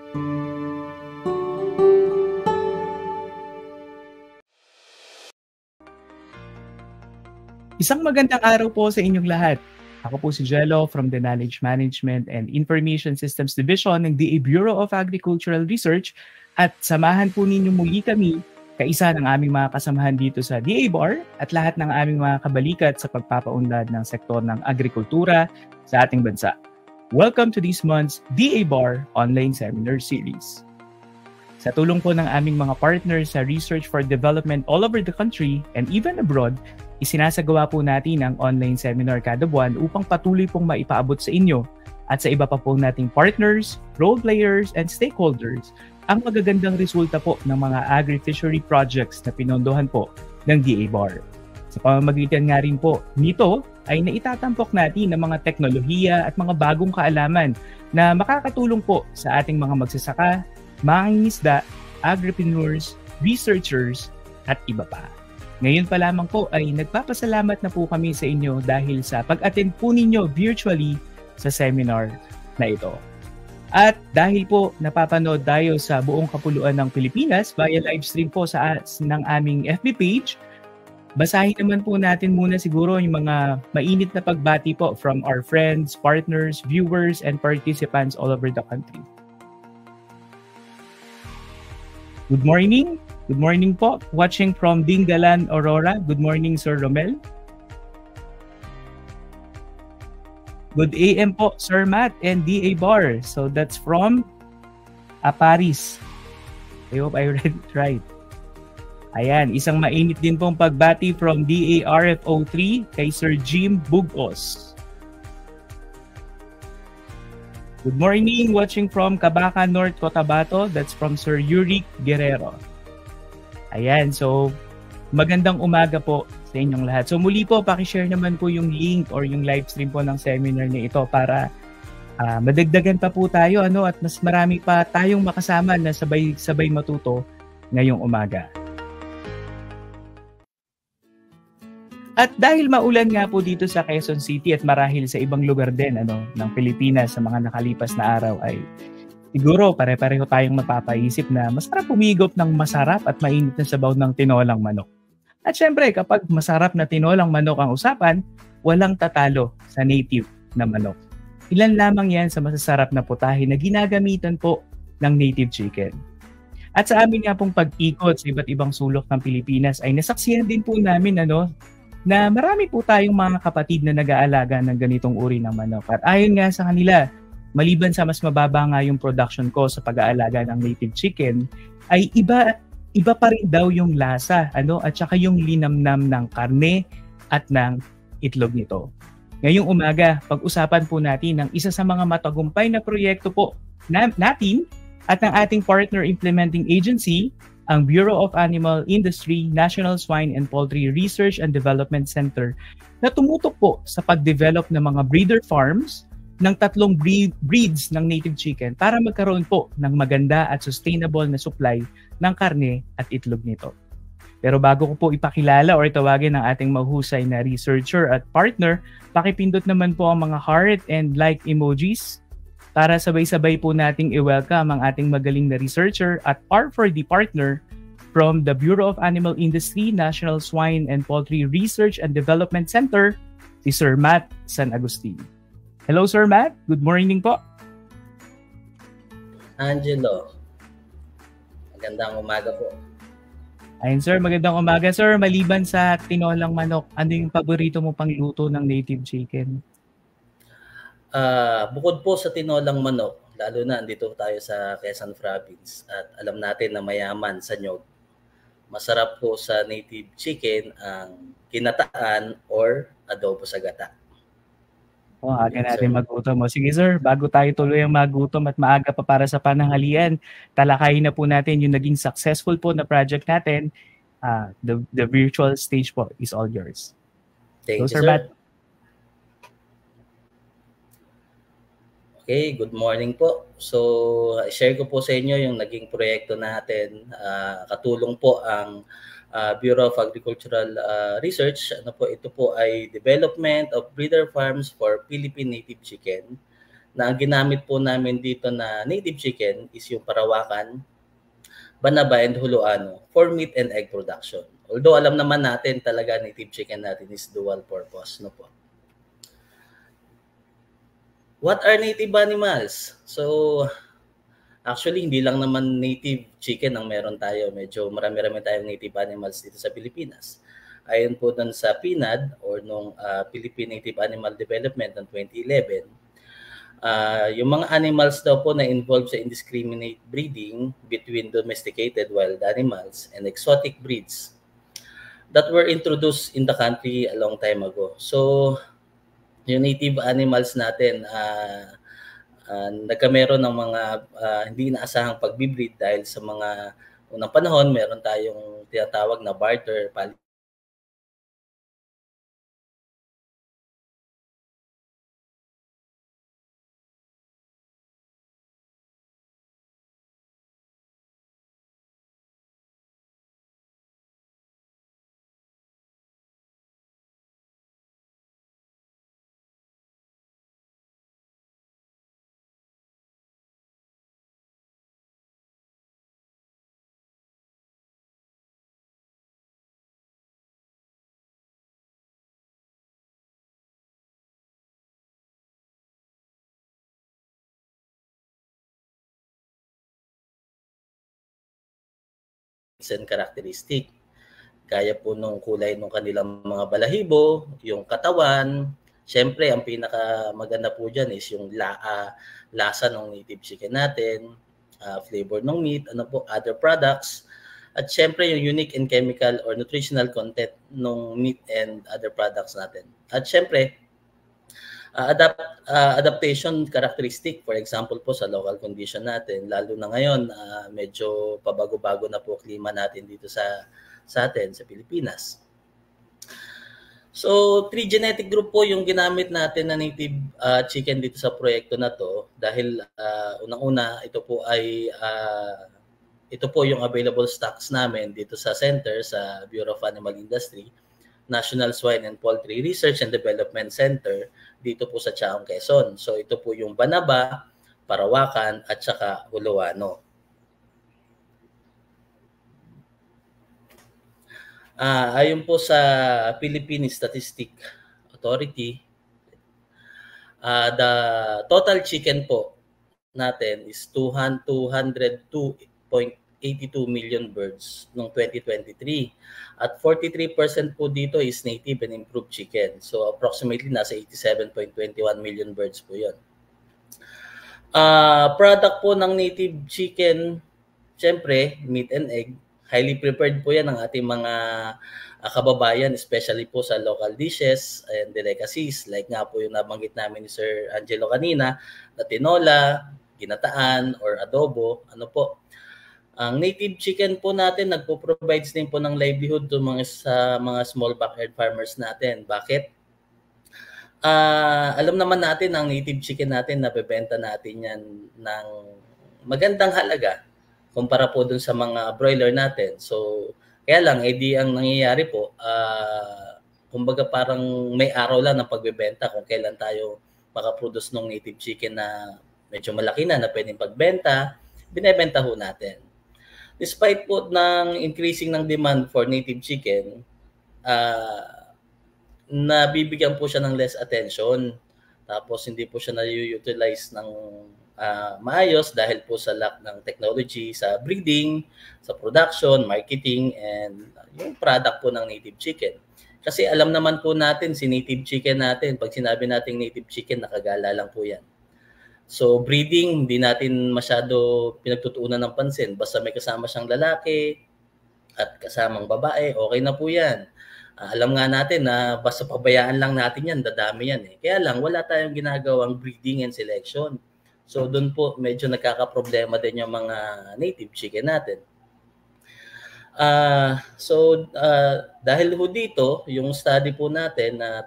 Isang magandang araw po sa inyong lahat. Ako po si Jello from the Knowledge Management and Information Systems Division ng DA Bureau of Agricultural Research at samahan po ninyo muli kami, kaisa ng aming mga kasamahan dito sa DA Bar at lahat ng aming mga kabalikat sa pagpapaunlad ng sektor ng agrikultura sa ating bansa. Welcome to this month's DA Bar Online Seminar Series. Sa tulong po ng aming mga partners sa research for development all over the country and even abroad, isinasagawa po natin ang online seminar kada buwan upang patuloy pong maipaabot sa inyo at sa iba pa po nating partners, role players, and stakeholders ang magagandang resulta po ng mga agri-fishery projects na pinondohan po ng DA Bar. Sa pamamagitan nga rin po nito ay naitatampok natin ang mga teknolohiya at mga bagong kaalaman na makakatulong po sa ating mga magsasaka, mangingisda, agripreneurs, researchers, at iba pa. Ngayon pa lamang po ay nagpapasalamat na po kami sa inyo dahil sa pag-attend po ninyo virtually sa seminar na ito. At dahil po napapanood tayo sa buong kapuluan ng Pilipinas via live stream po ng aming FB page, basahin naman po natin muna siguro yung mga mainit na pagbati po from our friends, partners, viewers, and participants all over the country. Good morning. Good morning po. Watching from Dingalan, Aurora. Good morning, Sir Romel. Good AM po, Sir Matt and DA Bar. So that's from Paris. I hope I read it right. Ayan, isang mainit din pong pagbati from DARFO3 kay Sir Jim Bugos. Good morning, watching from Cabaca, North Cotabato. That's from Sir Yurick Guerrero. Ayan, so magandang umaga po sa inyong lahat. So muli po, pakishare naman po yung link or yung live stream po ng seminar na ito para madagdagan pa po tayo at mas marami pa tayong makasama na sabay matuto ngayong umaga. At dahil maulan nga po dito sa Quezon City at marahil sa ibang lugar din ng Pilipinas sa mga nakalipas na araw ay siguro pare-pareho tayong mapapaisip na masarap umigop ng masarap at mainit na sabaw ng tinolang manok. At syempre, kapag masarap na tinolang manok ang usapan, walang tatalo sa native na manok. Ilan lamang yan sa masasarap na putahe na ginagamitan po ng native chicken. At sa amin nga pong pag-ikot sa iba't ibang sulok ng Pilipinas ay nasaksihan din po namin na marami po tayong mga kapatid na nag-aalaga ng ganitong uri ng manok. At ayon nga sa kanila, maliban sa mas mababa nga yung production ko sa pag-aalaga ng native chicken, ay iba pa rin daw yung lasa at saka yung linamnam ng karne at ng itlog nito. Ngayong umaga, pag-usapan po natin ang isa sa mga matagumpay na proyekto po natin at ng ating partner implementing agency, ang Bureau of Animal Industry National Swine and Poultry Research and Development Center na tumutok po sa pag-develop ng mga breeder farms ng 3 breeds ng native chicken para magkaroon po ng maganda at sustainable na supply ng karne at itlog nito. Pero bago ko po ipakilala or tawagin ang ating mahusay na researcher at partner, pakipindot naman po ang mga heart and like emojis para sabay-sabay po nating i-welcome ang ating magaling na researcher at R4D partner from the Bureau of Animal Industry National Swine and Poultry Research and Development Center, si Sir Matt San Agustin. Hello, Sir Matt. Good morning po. Angelo, magandang umaga po. Ayun, sir. Magandang umaga, sir. Maliban sa tinolang manok, ano yung paborito mo pang luto ng native chicken? Bukod po sa tinolang manok, lalo na andito tayo sa Quezon Province at alam natin na mayaman sa nyog, masarap po sa native chicken ang kinataan or adobo sa gata. Aga natin magutom. Sige sir, bago tayo tuloy ang magutom at maaga pa para sa pananghalian, talakayin na po natin yung naging successful po na project natin. The virtual stage po is all yours. Thank you, Sir Matt. Okay, good morning po. So, share ko po sa inyo yung naging proyekto natin. Katulong po ang Bureau of Agricultural Research. Ito po ay development of breeder farms for Philippine native chicken na ang ginamit po namin dito na native chicken is yung Parawakan, Banaba, and Huluano for meat and egg production. Although alam naman natin talaga native chicken natin is dual purpose, no po. What are native animals? So, actually, hindi lang naman native chicken ang meron tayo. Medyo marami-rami tayong native animals dito sa Pilipinas. Ayon po dun sa PNAD or nung Philippine Native Animal Development ng 2011, yung mga animals daw po na involved sa indiscriminate breeding between domesticated wild animals and exotic breeds that were introduced in the country a long time ago. So, yung native animals natin, nagkameron ng mga hindi inaasahang pagbibreed dahil sa mga unang panahon, meron tayong tinatawag na barter policy. And characteristic. Kaya po nung kulay ng kanilang mga balahibo, yung katawan. Siyempre, ang pinakamaganda po dyan is yung lasa ng native chicken natin, flavor ng meat, other products, at siyempre yung unique and chemical or nutritional content ng meat and other products natin. At siyempre, adaptation characteristic, for example po sa local condition natin, lalo na ngayon, medyo pabago-bago na po klima natin dito sa atin, sa Pilipinas. So, 3 genetic group po yung ginamit natin na native chicken dito sa proyekto na to dahil unang-una, ito po yung available stocks namin dito sa center sa Bureau of Animal Industry, National Swine and Poultry Research and Development Center dito po sa Chaong, Quezon. So ito po yung Banaba, Parawakan at saka Huluano. Ayon po sa Philippine Statistic Authority, the total chicken po natin is 202.82 million birds noong 2023. At 43% po dito is native and improved chicken. So approximately nasa 87.21 million birds po yun. Product po ng native chicken, syempre, meat and egg. Highly prepared po yan ng ating mga kababayan, especially po sa local dishes and delicacies. Like nga po yung nabanggit namin ni Sir Angelo kanina, na tinola, ginataan, or adobo. Ang native chicken po natin nagpo-provides din po ng livelihood sa mga small backyard farmers natin. Bakit? Alam naman natin ang native chicken natin, nabebenta natin yan ng magandang halaga kumpara po dun sa mga broiler natin. So, kaya lang, ang nangyayari po, kumbaga parang may araw lang ng pagbebenta kung kailan tayo makaproduce ng native chicken na medyo malaki na pwedeng pagbenta, binebenta ho natin. Despite po ng increasing ng demand for native chicken, nabibigyan po siya ng less attention. Tapos hindi po siya na-utilize ng maayos dahil po sa lack ng technology sa breeding, sa production, marketing, and yung product po ng native chicken. Kasi alam naman po natin si native chicken natin, pag sinabi natin native chicken, nakagala lang po yan. So breeding, hindi natin masyado pinagtutuunan ng pansin. Basta may kasama siyang lalaki at kasamang babae, okay na po yan. Alam nga natin na basta pabayaan lang natin yan, dadami yan eh. Kaya lang, wala tayong ginagawang breeding and selection. So doon po medyo nagkakaproblema din yung mga native chicken natin. Dahil ho dito, yung study po natin na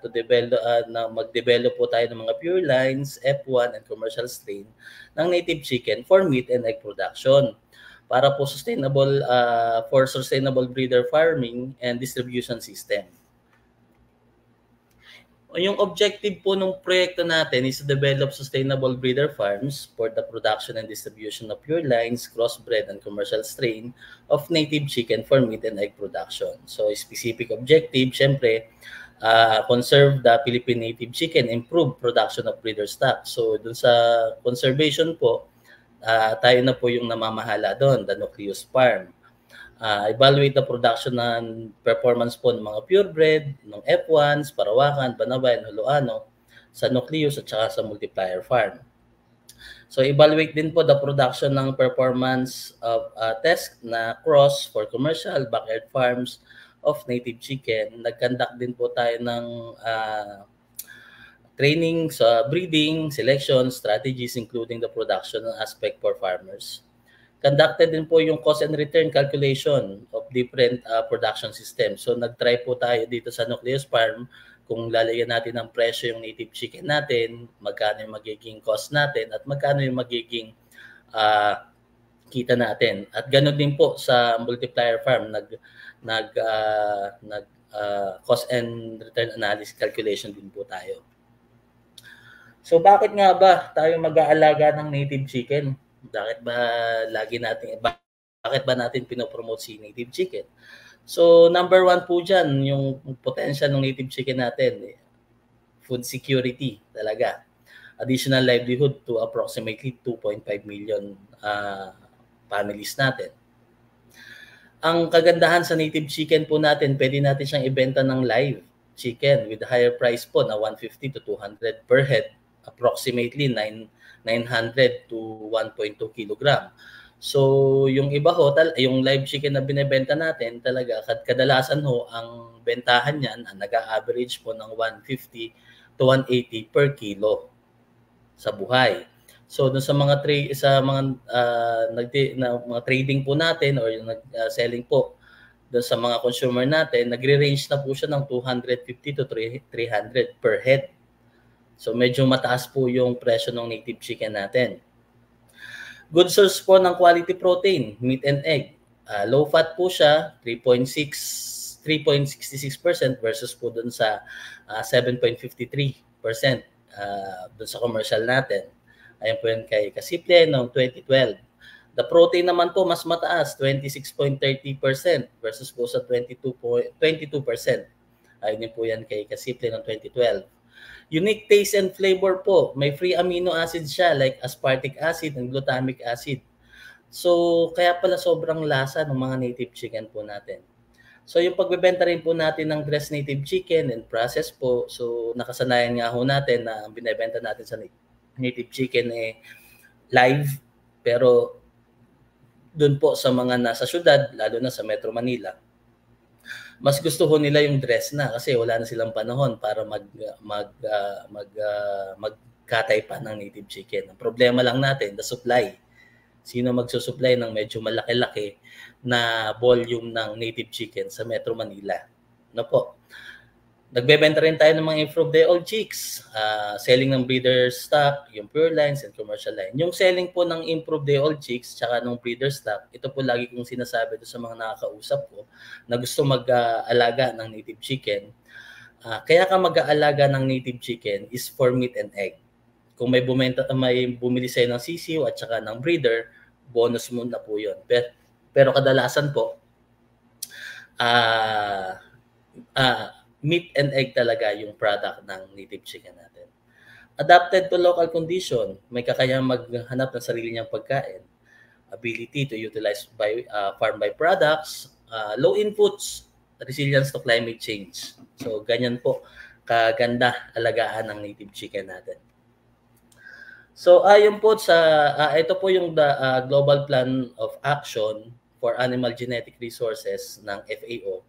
mag-develop po tayo ng mga pure lines, F1 and commercial strain ng native chicken for meat and egg production para po sustainable breeder farming and distribution system. Yung objective po ng proyekto natin is to develop sustainable breeder farms for the production and distribution of pure lines, crossbred, and commercial strain of native chicken for meat and egg production. So, specific objective, syempre, conserve the Philippine native chicken, improve production of breeder stock. So, dun sa conservation po, tayo na po yung namamahala doon, the Nucleus Farm. Evaluate the production and performance po ng mga purebred, ng F1s, Parawakan, Banabayan, Huluano, sa Nucleus at saka sa Multiplier Farm. So evaluate din po the production ng performance of test na cross for commercial backyard farms of native chicken. Nag-conduct din po tayo ng training sa breeding, selection, strategies including the production aspect for farmers. Conducted din po yung cost and return calculation of different production systems. So nag-try po tayo dito sa Nucleus Farm kung lalagyan natin ng presyo yung native chicken natin, magkano yung magiging cost natin at magkano yung magiging kita natin. At ganoon din po sa Multiplier Farm, nag cost and return analysis calculation din po tayo. So bakit nga ba tayo mag-aalaga ng native chicken? Bakit ba natin pinopromote si native chicken? So number one po dyan, yung potential ng native chicken natin, food security talaga. Additional livelihood to approximately 2.5 million families natin. Ang kagandahan sa native chicken po natin, pwede natin siyang ibenta ng live chicken with higher price po na 150 to 200 per head, approximately 900 to 1.2 kilogram. So, yung iba ho, yung live chicken na binebenta natin, talaga, kadalasan ho, ang bentahan niyan, nag-average po ng 150 to 180 per kilo sa buhay. So, dun sa mga mga trading po natin or yung selling po dun sa mga consumer natin, nagre-range na po siya ng 250 to 300 per head. So medyo mataas po yung presyo ng native chicken natin. Good source po ng quality protein, meat and egg. Low fat po siya, 3.66% versus po dun sa 7.53% dun sa commercial natin. Ayan po yun kay Kasiple noong 2012. The protein naman po mas mataas, 26.30% versus po sa 22%. Ayun po yan kay Kasiple noong 2012. Unique taste and flavor po. May free amino acids siya like aspartic acid and glutamic acid. So, kaya pala sobrang lasa ng mga native chicken po natin. So, yung pagbebenta rin po natin ng dressed native chicken and process po. So, nakasanayan nga ho natin na ang binibenta natin sa native chicken live. Pero, dun po sa mga nasa syudad, lalo na sa Metro Manila, mas gusto ho nila yung dress na kasi wala na silang panahon para magkatay pa ng native chicken. Ang problema lang natin, the supply. Sino magsusupply ng medyo malaki-laki na volume ng native chicken sa Metro Manila? No po. Nagbebenta rin tayo ng mga improved day old chicks, selling ng breeder stock, yung pure lines and commercial line. Yung selling po ng improved day old chicks tsaka ng breeder stock, ito po lagi kong sinasabi doon sa mga nakakausap ko na gusto mag-alaga ng native chicken. Kaya ka mag-aalaga ng native chicken is for meat and egg. Kung may bumili sa'yo ng sisiw at saka ng breeder, bonus mo na po yun. Pero kadalasan po, meat and egg talaga yung product ng native chicken natin. Adapted to local condition, may kakayang maghanap ng sarili niyang pagkain. Ability to utilize farm byproducts, low inputs, resilience to climate change. So ganyan po kaganda alagaan ng native chicken natin. So ayon po sa ito po yung Global Plan of Action for Animal Genetic Resources ng FAO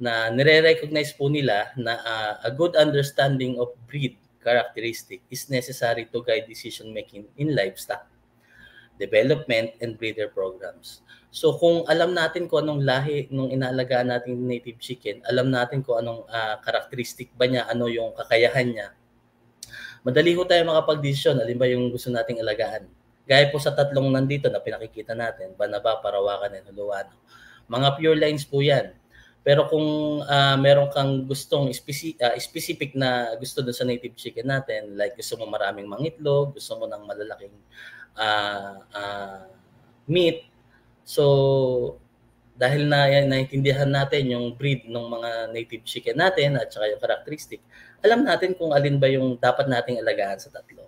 na nire-recognize po nila na a good understanding of breed characteristic is necessary to guide decision making in livestock development and breeder programs. So kung alam natin kung anong lahi nung inaalagaan natin native chicken, alam natin kung anong characteristic ba niya, ano yung kakayahan niya, madali ho tayo makapag-desisyon alin ba yung gusto nating alagaan. Gaya po sa tatlong nandito na pinakikita natin, Banaba, Parawakan, and Huluano. Mga pure lines po yan. Pero kung meron kang gustong specific na gusto dun sa native chicken natin, like gusto mo maraming mangitlog, gusto mo ng malalaking meat, so dahil naintindihan natin yung breed ng mga native chicken natin at saka yung characteristic, alam natin kung alin ba yung dapat nating alagaan sa tatlo.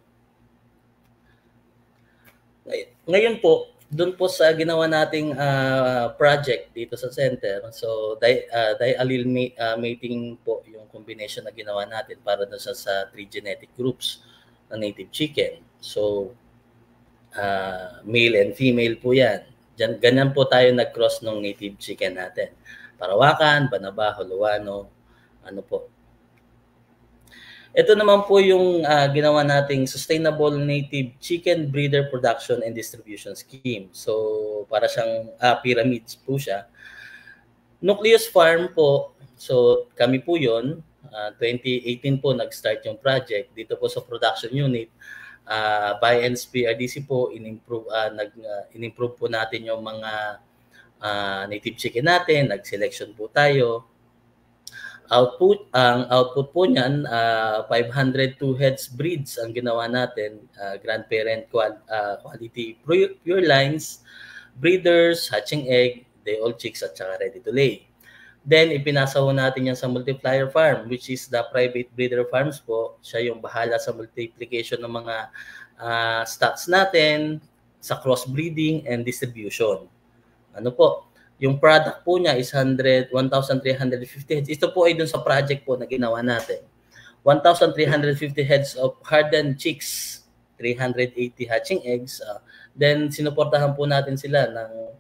Ngayon po, doon po sa ginawa nating project dito sa center, so diallele mating po yung combination na ginawa natin para doon sa 3 genetic groups na native chicken. So male and female po yan. Ganyan po tayo nag-cross ng native chicken natin. Parawakan, Banaba, Holuano, ano po. Ito naman po yung ginawa nating Sustainable Native Chicken Breeder Production and Distribution Scheme. So, para siyang pyramids po siya. Nucleus Farm po, so kami po yun. 2018 po nag-start yung project. Dito po sa production unit, by NSPRDC po, in-improve po natin yung mga native chicken natin. Nag-selection po tayo. Ang output po niyan, 502 heads breeds ang ginawa natin, grandparent quality pure lines, breeders, hatching egg, day old chicks at saka ready to lay. Then ipinasa ho natin yan sa multiplier farm, which is the private breeder farms po. Siya yung bahala sa multiplication ng mga stocks natin, sa crossbreeding and distribution. Ano po? Yung product po niya is 1,350 heads. Ito po ay dun sa project po na ginawa natin. 1,350 heads of hardened chicks, 380 hatching eggs. Then sinuportahan po natin sila ng,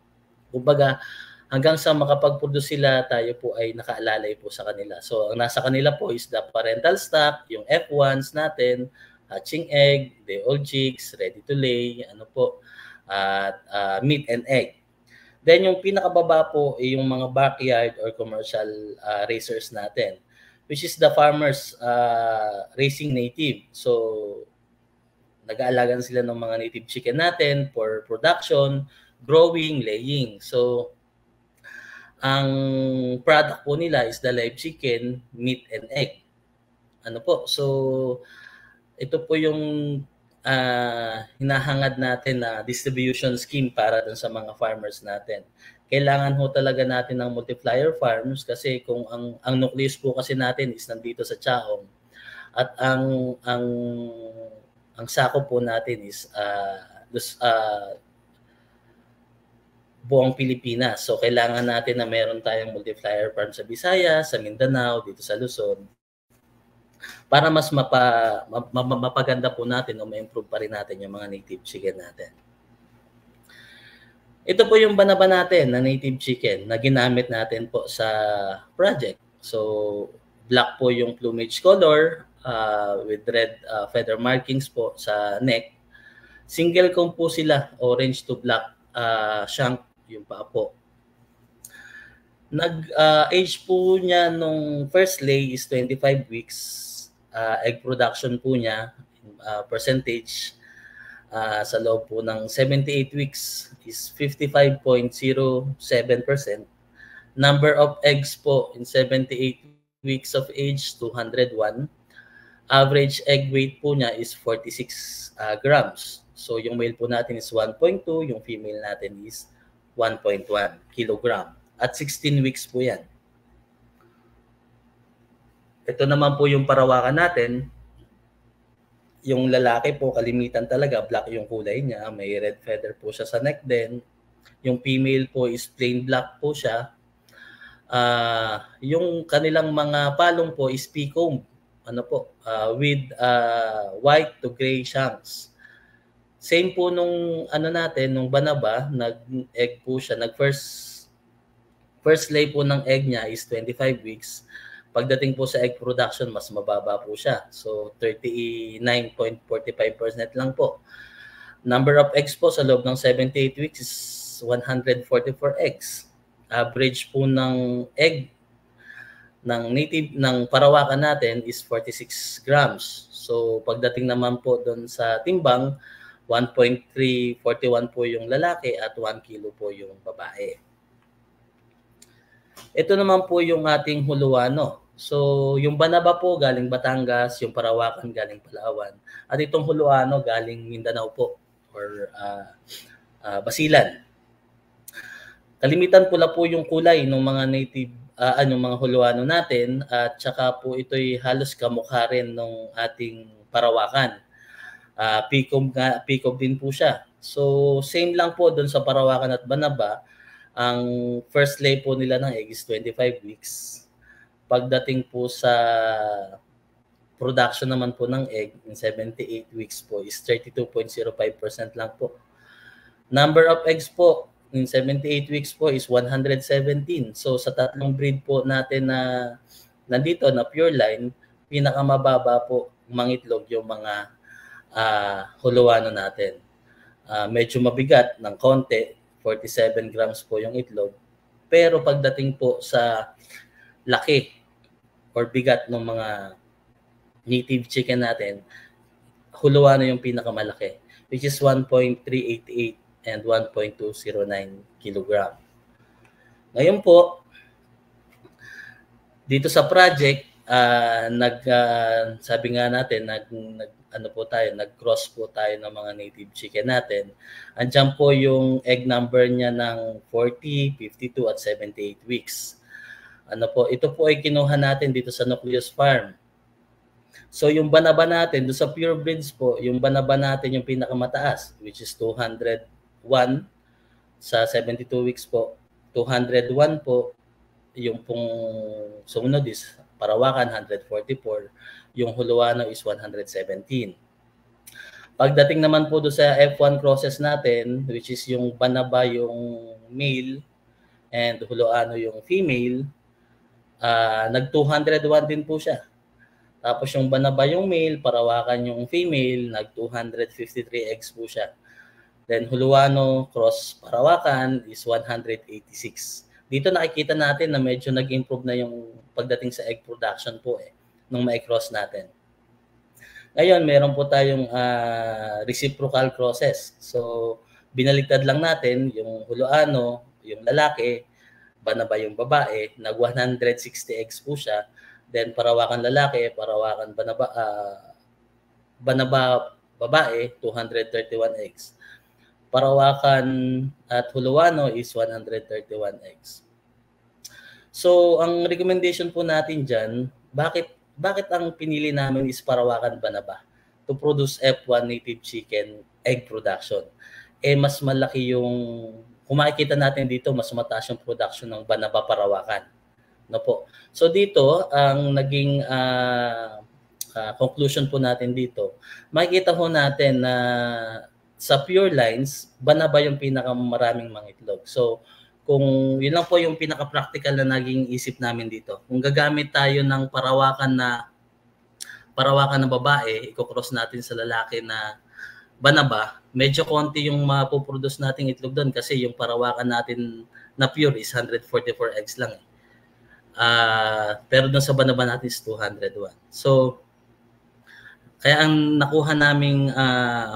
kumbaga, hanggang sa makapag-produce sila, tayo po ay nakaalalay po sa kanila. So ang nasa kanila po is the parental stock, yung F1s natin, hatching egg, day old chicks, ready to lay, ano po, at meat and egg. Then yung pinakababa po ay yung mga backyard or commercial raisers natin, which is the farmers raising native. So nag-aalaga sila ng mga native chicken natin for production, growing, laying. So ang product po nila is the live chicken, meat and egg. Ano po? So ito po yung hinahangad natin na distribution scheme para dun sa mga farmers natin. Kailangan ho talaga natin ng multiplier farms kasi kung ang nucleus po kasi natin is nandito sa Chaong at ang sako po natin is buong Pilipinas. So kailangan natin na meron tayong multiplier farm sa Visayas, sa Mindanao, dito sa Luzon, para mas mapaganda po natin o ma-improve pa rin natin yung mga native chicken natin. Ito po yung Banaba natin na native chicken na ginamit natin po sa project. So black po yung plumage color with red feather markings po sa neck. Single comb po sila, orange to black shank yung paa po. Nag-age po niya nung first lay is 25 weeks. Egg production po niya, percentage sa loob po ng 78 weeks is 55.07%. Number of eggs po in 78 weeks of age, 201. Average egg weight po niya is 46 grams. So yung male po natin is 1.2, yung female natin is 1.1 kilogram. At 16 weeks po yan. Ito naman po yung parawakan natin. Yung lalaki po, kalimitan talaga, black yung kulay niya. May red feather po siya sa neck din. Yung female po is plain black po siya. Yung kanilang mga palong po is pea-comb. Ano po, with white to gray shanks. Same po nung natin, nung Banaba, nag-egg po siya. First lay po ng egg niya is 25 weeks. Pagdating po sa egg production, mas mababa po siya. So 39.45% lang po. Number of eggs po sa loob ng 78 weeks is 144 eggs. Average po ng egg ng parawakan natin is 46 grams. So pagdating naman po doon sa timbang, 1.341 po yung lalaki at 1 kilo po yung babae. Ito naman po yung ating Huluano. So, yung Banaba po galing Batangas, yung Parawakan galing Palawan, at itong Huluano galing Mindanao po or Basilan. Kalimitan pula po yung kulay ng mga native yung mga Huluano natin at saka po ito'y halos kamukha rin ng ating Parawakan. Peacock din po siya. So, same lang po doon sa Parawakan at Banaba. Ang first lay po nila ng egg is 25 weeks. Pagdating po sa production naman po ng egg in 78 weeks po is 32.05% lang po. Number of eggs po in 78 weeks po is 117. So sa tatlong breed po natin na nandito na pure line, pinakamababa po mangitlog yung mga Huluano natin. Medyo mabigat ng konti, 47 grams po yung itlog. Pero pagdating po sa laki or bigat ng mga native chicken natin, Huluano yung pinakamalaki, which is 1.388 and 1.209 kilogram. Ngayon po, dito sa project, sabi nga natin, nag-cross po tayo ng mga native chicken natin. Andiyan po yung egg number niya ng 40, 52 at 78 weeks. Ito po ay kinuha natin dito sa Nucleus Farm. So yung Banaba natin, doon sa pure breeds po, yung Banaba natin yung pinakamataas, which is 201 sa 72 weeks po. 201 po, yung pong sumunod is Parawakan, 144. Yung Huluano is 117. Pagdating naman po doon sa F1 crosses natin, which is yung Banaba yung male and Huluano yung female, nag-201 din po siya. Tapos yung Banaba yung male, Parawakan yung female, nag-253 eggs po siya. Then Huluano cross Parawakan is 186. Dito nakikita natin na medyo nag-improve na yung pagdating sa egg production po nung ma-cross natin. Ngayon, meron po tayong reciprocal crosses. So, binaliktad lang natin yung Huluano, yung lalaki, Banaba yung babae, nag-160 eggs po siya. Then Parawakan lalaki, Parawakan Banaba babae, 231 eggs. Parawakan at Huluano is 131 eggs. So, ang recommendation po natin dyan, bakit ang pinili namin is Parawakan Banaba to produce F1 native chicken egg production? Mas malaki yung, kung makikita natin dito, mas mataas yung production ng Banaba Parawakan. No po. So dito, ang naging conclusion po natin dito, makikita po natin na sa pure lines, Banaba yung pinakamaraming mangitlog. So kung yun lang po yung pinaka-practical na naging isip namin dito. Kung gagamit tayo ng Parawakan na babae, i-cross natin sa lalaki na Banaba, medyo konti yung mapoproduce nating itlog doon kasi yung Parawakan natin na pure is 144 eggs lang pero doon sa Banaba natin is 201. So, kaya ang nakuha naming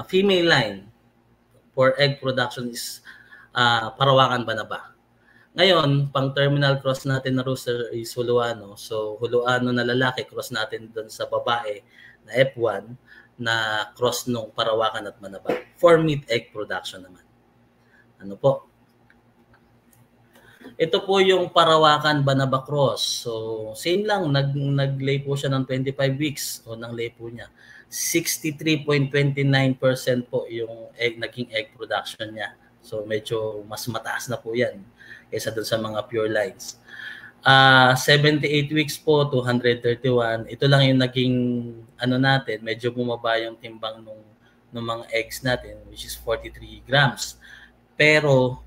female line for egg production is Parawakan Banaba. Ngayon, pang terminal cross natin na rooster is Huluano. So, Huluano na lalaki, cross natin doon sa babae na F1 na cross nung Parawakan at Banaba for meat egg production naman. Ano po? Ito po yung Parawakan Banaba cross. So, same lang. Nag-lay po siya ng 25 weeks o ng lay po niya. 63.29% po yung naging egg production niya. So, medyo mas mataas na po yan kaysa dun sa mga pure lines. 78 weeks po, 231. Ito lang yung naging natin. Medyo bumaba yung timbang ng mga eggs natin, which is 43 grams. Pero,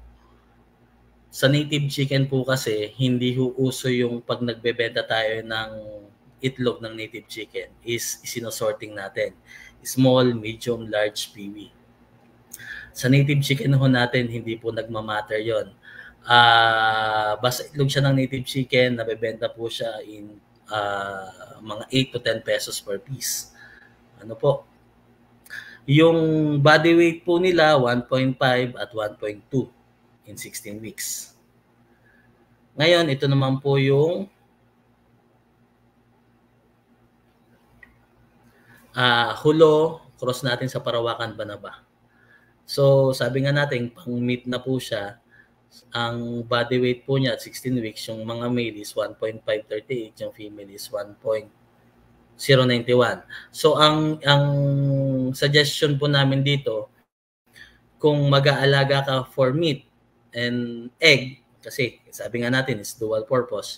sa native chicken po kasi, hindi uso yung pag nagbebenta tayo ng itlog ng native chicken is sinosorting natin. Small, medium, large, peewee. Sa native chicken ho natin, hindi po nagmamatter yon. Basta itlog siya ng native chicken, nabebenta po siya in mga 8 to 10 pesos per piece. Ano po? Yung body weight po nila, 1.5 at 1.2 in 16 weeks. Ngayon, ito naman po yung hulo, cross natin sa Parawakan Banaba. So, sabi nga natin, pang-meat na po siya. Ang body weight po niya at 16 weeks, yung mga male is 1.538, yung female is 1.091. So, ang suggestion po namin dito, kung mag-aalaga ka for meat and egg, kasi sabi nga natin is dual purpose,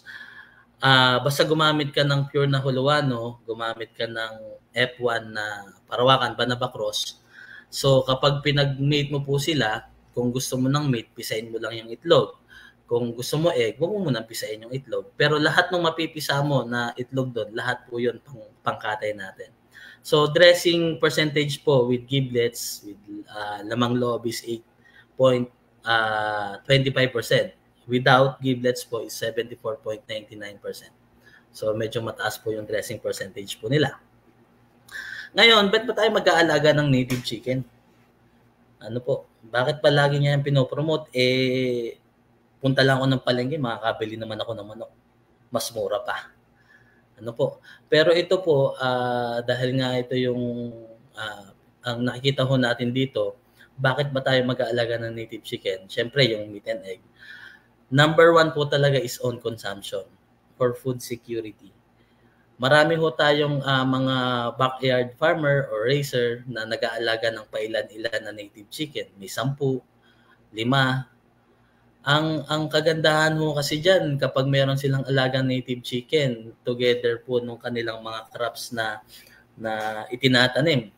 basta gumamit ka ng pure na Huluano, gumamit ka ng F1 na Parawakan Banaba Cross. So kapag pinag-mate mo po sila, kung gusto mo ng meat, pisain mo lang yung itlog. Kung gusto mo egg, huwag mo munang pisain yung itlog. Pero lahat ng mapipisa mo na itlog doon, lahat po yun pangkatay natin. So dressing percentage po with giblets, with lamang loob is 8.25%. Without giblets po is 74.99%. So medyo mataas po yung dressing percentage po nila. Ngayon, ba't ba tayo mag-aalaga ng native chicken? Ano po? Bakit pa lagi niya yung pinopromote? Punta lang ako ng palengke, makakabili naman ako ng manok. Mas mura pa. Ano po? Pero ito po, dahil nga ito yung ang nakikita ho natin dito, bakit ba tayo mag-aalaga ng native chicken? Siyempre, yung meat and egg. Number 1 po talaga is on consumption for food security. Marami ho tayong mga backyard farmer or raiser na nag-aalaga ng pailan-ilan na native chicken. May 10, 5. Ang kagandahan ho kasi dyan, kapag meron silang alagang native chicken, together po nung kanilang mga crops na itinatanim,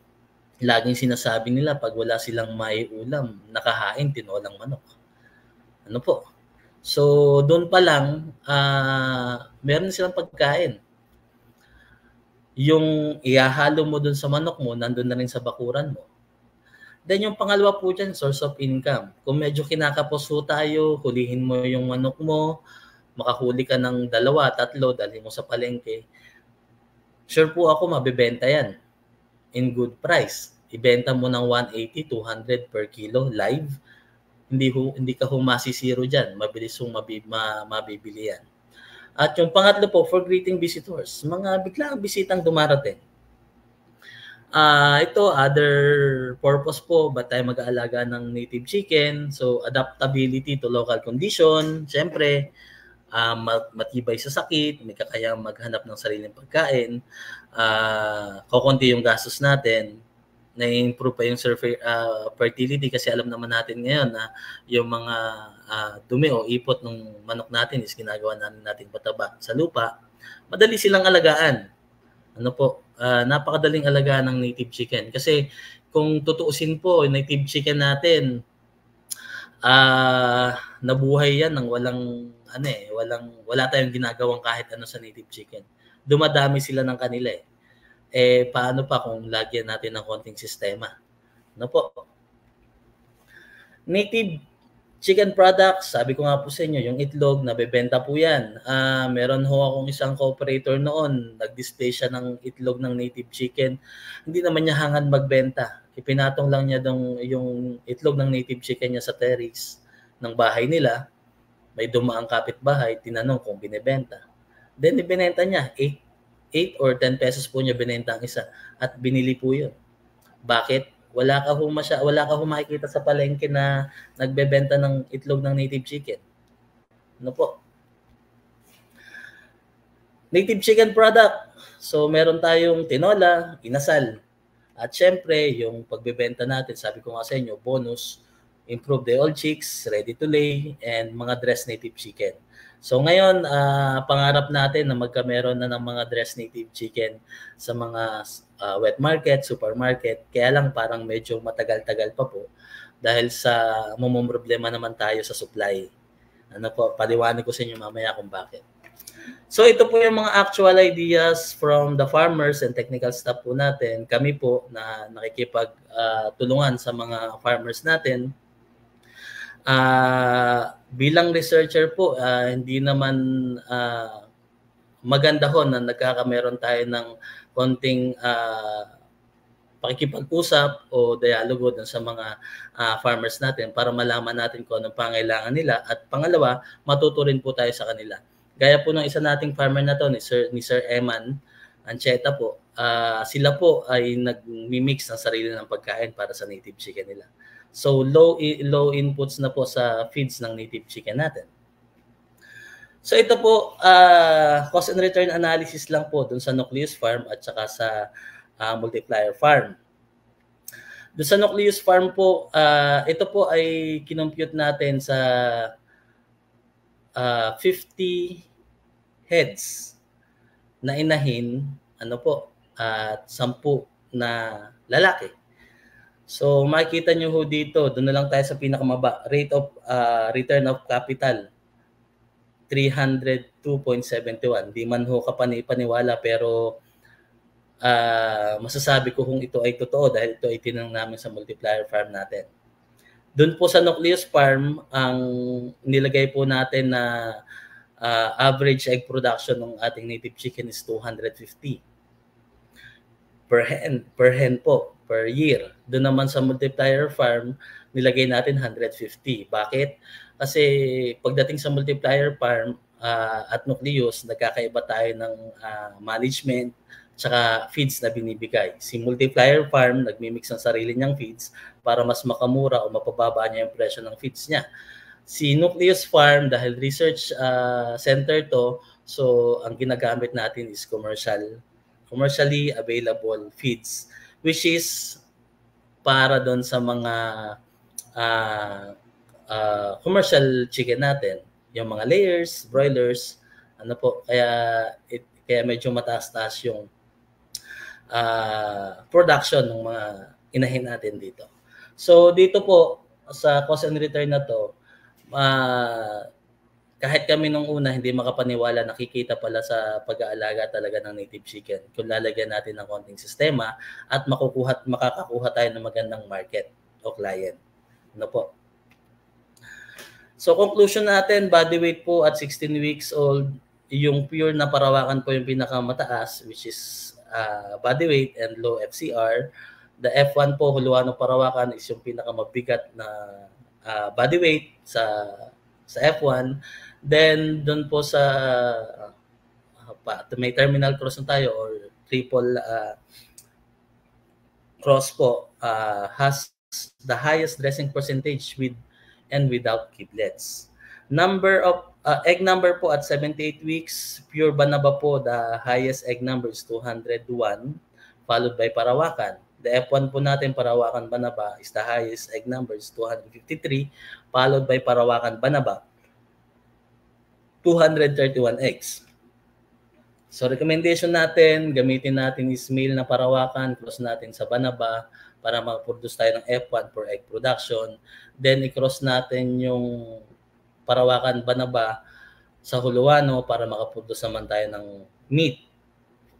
laging sinasabi nila pag wala silang may ulam, nakahain, tinolang manok. Ano po? So, doon pa lang, meron silang pagkain. Yung ihahalo mo doon sa manok mo, nandun na rin sa bakuran mo. Then yung pangalawa po dyan, source of income. Kung medyo kinakapos po tayo, hulihin mo yung manok mo, makahuli ka ng 2, 3, dalhin mo sa palengke. Sure po ako, mabibenta yan in good price. Ibenta mo ng 180, 200 per kilo live. Hindi ka masisiro dyan. Mabilis yung mabibili yan. At yung pangatlo po, for greeting visitors. Mga biglang bisitang dumarating. Ito, other purpose po, ba't tayo mag-aalaga ng native chicken? So, adaptability to local condition. Siyempre, matibay sa sakit, may kakayang maghanap ng sariling pagkain. Kukunti yung gastos natin. Na-improve pa yung fertility kasi alam naman natin ngayon na yung mga dumi o ipot ng manok natin is ginagawa natin pataba sa lupa. Madali silang alagaan. Ano po? Napakadaling alagaan ng native chicken. Kasi kung tutuusin po, native chicken natin, nabuhay yan ng wala tayong ginagawang kahit ano sa native chicken. Dumadami sila ng kanila eh. Paano pa kung lagyan natin ng konting sistema? Ano po? Native chicken products, sabi ko nga po sa inyo, yung itlog, nabebenta po yan. Meron ho akong isang cooperator noon, nag-display siya ng itlog ng native chicken. Hindi naman niya hangad magbenta. Ipinatong lang niya yung itlog ng native chicken niya sa terrace ng bahay nila. May dumaang kapitbahay, tinanong kung binibenta. Then, ibinenta niya, 8 or 10 pesos po niya binenta ang isa at binili po yun. Bakit? Wala ka makikita sa palengke na nagbebenta ng itlog ng native chicken. Ano po? Native chicken product. So, meron tayong tinola, inasal. At syempre, yung pagbebenta natin, sabi ko nga sa inyo, bonus, improve the old chicks, ready to lay, and mga dressed native chicken. So ngayon, pangarap natin na magkameron na ng mga dressed native chicken sa mga wet market, supermarket. Kaya lang parang medyo matagal-tagal pa po dahil sa problema naman tayo sa supply. Ano po, paliwanag ko sa inyo mamaya kung bakit. So ito po yung mga actual ideas from the farmers and technical staff po natin. Kami po na nakikipagtulungan sa mga farmers natin. Bilang researcher po, hindi naman maganda ho na nagkakameron tayo ng konting pakikipag-usap o dialogo dun sa mga farmers natin para malaman natin kung anong pangailangan nila. At pangalawa, matuto rin po tayo sa kanila. Gaya po ng isa nating farmer na to, ni Sir Eman Ancheta po, sila po ay nag-mix ng sarili ng pagkain para sa native chicken nila. So low inputs na po sa feeds ng native chicken natin. So ito po, cost and return analysis lang po dun sa Nucleus Farm at saka sa Multiplier Farm. Dun sa Nucleus Farm po, ito po ay kinompute natin sa 50 heads na inahin, at 10 na lalaki. So makikita nyo ho dito, doon na lang tayo sa pinakamaba, rate of return of capital, 302.71. Di man ho kapani-paniwala, pero masasabi ko kung ito ay totoo dahil ito ay tinanong namin sa Multiplier Farm natin. Doon po sa Nucleus Farm, ang nilagay po natin na average egg production ng ating native chicken is 250 per hen po, per year. Doon naman sa Multiplier Farm, nilagay natin 150. Bakit? Kasi pagdating sa Multiplier Farm at Nucleus, nagkakaiba tayo ng management tsaka feeds na binibigay. Si Multiplier Farm, nagmimix ng sarili niyang feeds para mas makamura o mapababa niya yung presyo ng feeds niya. Si Nucleus Farm, dahil research center to, so ang ginagamit natin is commercially available feeds, which is para doon sa mga commercial chicken natin, yung mga layers, broilers, kaya medyo mataas-taas yung production ng mga inahin natin dito. So dito po sa cost and return na to, kahit kami nung una hindi makapaniwala, nakikita pala sa pag-aalaga talaga ng native chicken kung lalagyan natin ng konting sistema at makakakuha tayo ng magandang market o client. So conclusion natin, body weight po at 16 weeks old, yung pure na parawakan po yung pinakamataas, which is body weight and low FCR. The F1 po, huluan ng parawakan, is yung pinakamabigat na body weight sa F1. Then doon po sa may terminal cross na tayo or triple cross po, has the highest dressing percentage with and without kidlets. Number of egg number po at 78 weeks, pure Banaba po, the highest egg number is 201, followed by Parawakan. The F1 po natin, Parawakan Banaba, is the highest egg number is 253, followed by Parawakan Banaba, 231 eggs. So recommendation natin, gamitin natin is male na Parawakan, cross natin sa Banaba para mag-produce tayo ng F1 for egg production. Then i-cross natin yung Parawakan Banaba sa Huluano para makaproduce naman tayo ng meat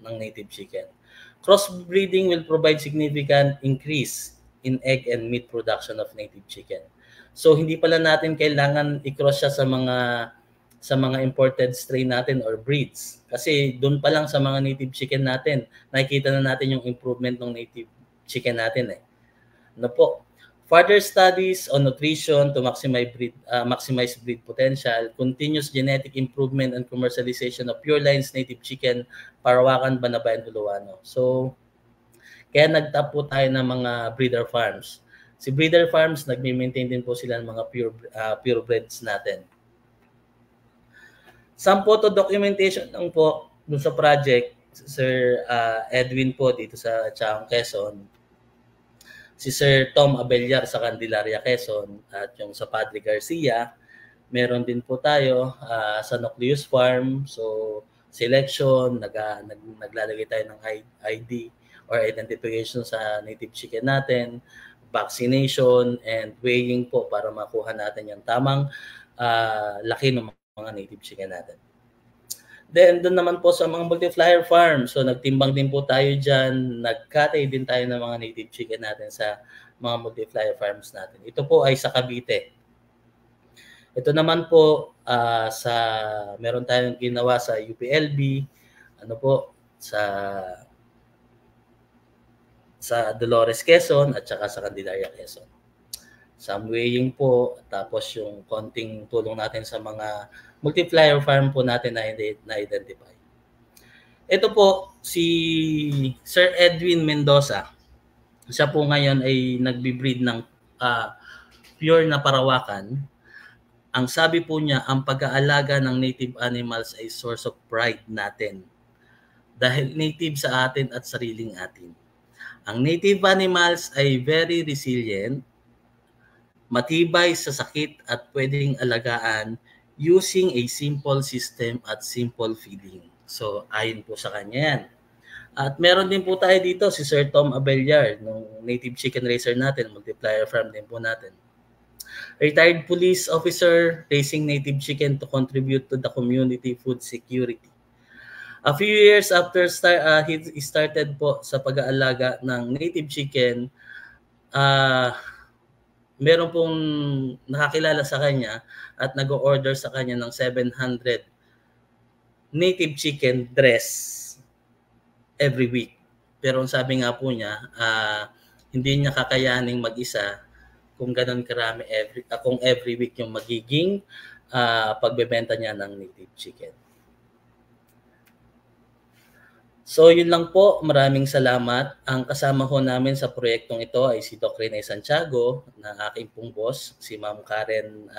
ng native chicken. Crossbreeding will provide significant increase in egg and meat production of native chicken. So hindi pala natin kailangan i-cross siya sa mga imported strain natin or breeds. Kasi doon pa lang sa mga native chicken natin, nakikita na natin yung improvement ng native chicken natin Further studies on nutrition to maximize breed potential, continuous genetic improvement and commercialization of pure lines native chicken, Parawakan, Banaba, and Huluano. So, kaya nagtap po tayo ng mga breeder farms. Si breeder farms, nagme-maintain din po sila ng mga purebreds natin. Some photo documentation lang po dun sa project, Sir Edwin po dito sa Chaong, Quezon. Si Sir Tom Abellar sa Candelaria, Quezon, at yung sa Padre Garcia. Meron din po tayo sa Nucleus Farm. So, selection, naglalagay tayo ng ID or identification sa native chicken natin, vaccination, and weighing po para makuha natin yung tamang laki ng mga native chicken natin. Then, doon naman po sa mga multiplier farm. So, nagtimbang din po tayo dyan. Nagkatay din tayo ng mga native chicken natin sa mga multiplier farms natin. Ito po ay sa Cavite. Ito naman po, meron tayong ginawa sa UPLB, sa sa Dolores, Quezon at saka sa Candelaria, Quezon. Some weighing po, tapos yung konting tulong natin sa mga multiplier farm po natin na identify. Ito po si Sir Edwin Mendoza. Siya po ngayon ay nagbi-breed ng pure na Parawakan. Ang sabi po niya, ang pag-aalaga ng native animals ay source of pride natin. Dahil native sa atin at sariling atin. Ang native animals ay very resilient, matibay sa sakit at pwedeng alagaan using a simple system at simple feeding. So, ayon po sa kanya yan. At meron din po tayo dito si Sir Tom Abellar, ng native chicken raiser natin, multiplier farm din po natin. Retired police officer raising native chicken to contribute to the community food security. A few years after he started po sa pag-aalaga ng native chicken, meron pong nakakilala sa kanya at nag-order sa kanya ng 700 native chicken dress every week. Pero ang sabi nga po niya, hindi niya kakayaning mag-isa kung ganun karami kung every week yung magiging pagbebenta niya ng native chicken. So yun lang po, maraming salamat. Ang kasama ko namin sa proyektong ito ay si Doc Rene Santiago, na aking pong boss, si Ma'am Karen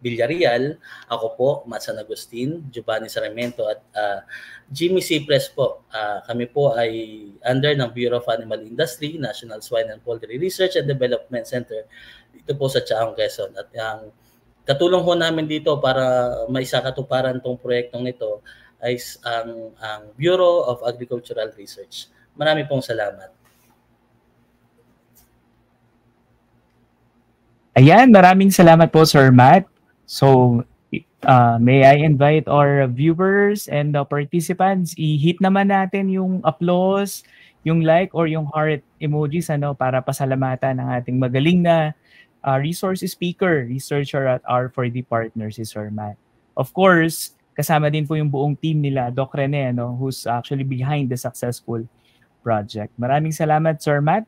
Villarreal, ako po, Matt San Agustin, Giovanni Sarmiento at Jimmy Cipres po. Kami po ay under ng Bureau of Animal Industry, National Swine and Poultry Research and Development Center dito po sa Chaong, Quezon. At ang katulong ho namin dito para maisakatuparan tong proyektong nito ay ang Bureau of Agricultural Research. Marami pong salamat. Ayan, maraming salamat po, Sir Matt. So, may I invite our viewers and the participants, i-hit naman natin yung applause, yung like or yung heart emojis para pasalamatan ng ating magaling na resource speaker, researcher at R4D partner, si Sir Matt. Of course, kasama din po yung buong team nila, Doc Rene, who's actually behind the successful project. Maraming salamat, Sir Matt.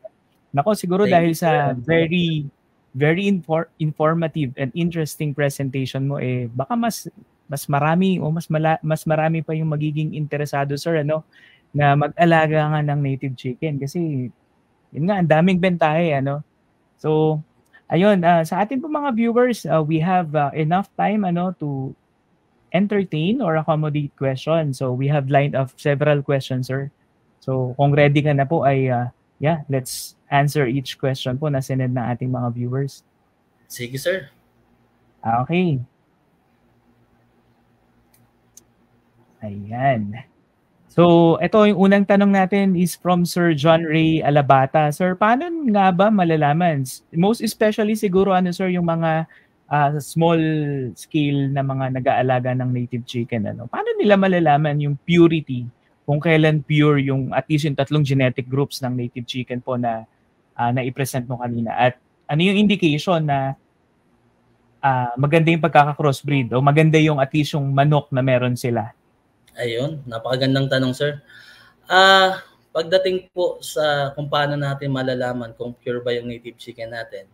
Nako, siguro dahil sa very informative and interesting presentation mo, baka mas marami o mas marami pa yung magiging interesado, sir, na mag-alaga nga ng native chicken kasi yun nga, ang daming bentahe, So, ayun, sa atin po mga viewers, we have enough time to entertain or accommodate questions. So we have lined up several questions, sir. So kung ready ka na po ay let's answer each question po na sinend ng ating mga viewers. Sige, sir. Okay. Ayan. So ito yung unang tanong natin is from Sir John Ray Alabata. Sir, paano nga ba malalaman? Most especially siguro sir, yung mga small scale na mga nag-aalaga ng native chicken. Paano nila malalaman yung purity, kung kailan pure yung at least yung 3 genetic groups ng native chicken po na i-present mo kanina? At ano yung indication na maganda yung pagkaka-crossbreed o maganda yung at least yung manok na meron sila? Ayun, napakagandang tanong, sir. Pagdating po sa kung paano natin malalaman kung pure ba yung native chicken natin,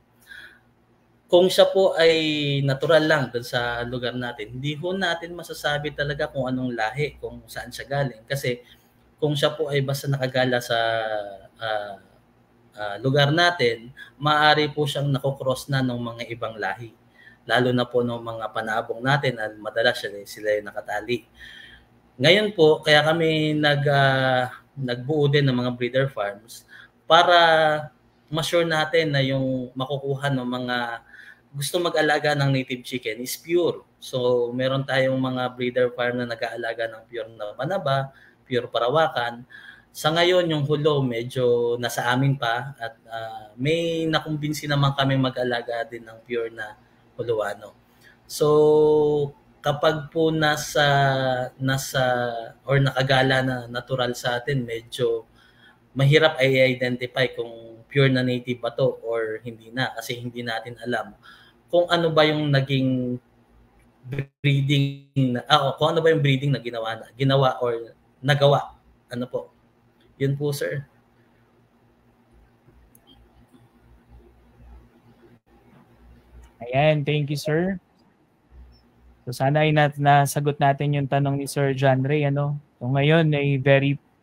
kung siya po ay natural lang dun sa lugar natin, hindi ho natin masasabi talaga kung anong lahi, kung saan siya galing. Kasi kung siya po ay basta nakagala sa lugar natin, maaari po siyang nakocross na ng mga ibang lahi. Lalo na po ng mga panabong natin na madalas sila yung nakatali. Ngayon po, kaya kami nagbuo din ng mga breeder farms para ma-sure natin na yung makukuha ng mga gusto mag-alaga ng native chicken is pure. So, meron tayong mga breeder farm na nag-aalaga ng pure na Manaba, pure Parawakan. Sa ngayon, yung hulo medyo nasa amin pa at may nakumbinsi naman kami mag-alaga din ng pure na Huluano. So, kapag po nasa or nakagala na natural sa atin, medyo mahirap ay identify kung pure na native ba to or hindi na, kasi hindi natin alam kung ano ba yung naging breeding kung ano ba yung breeding na ginawa or nagawa. Ano po? Yun po, sir. Ayan, thank you, sir. So sana ay nasagot natin yung tanong ni Sir John Ray, ano. So ngayon ay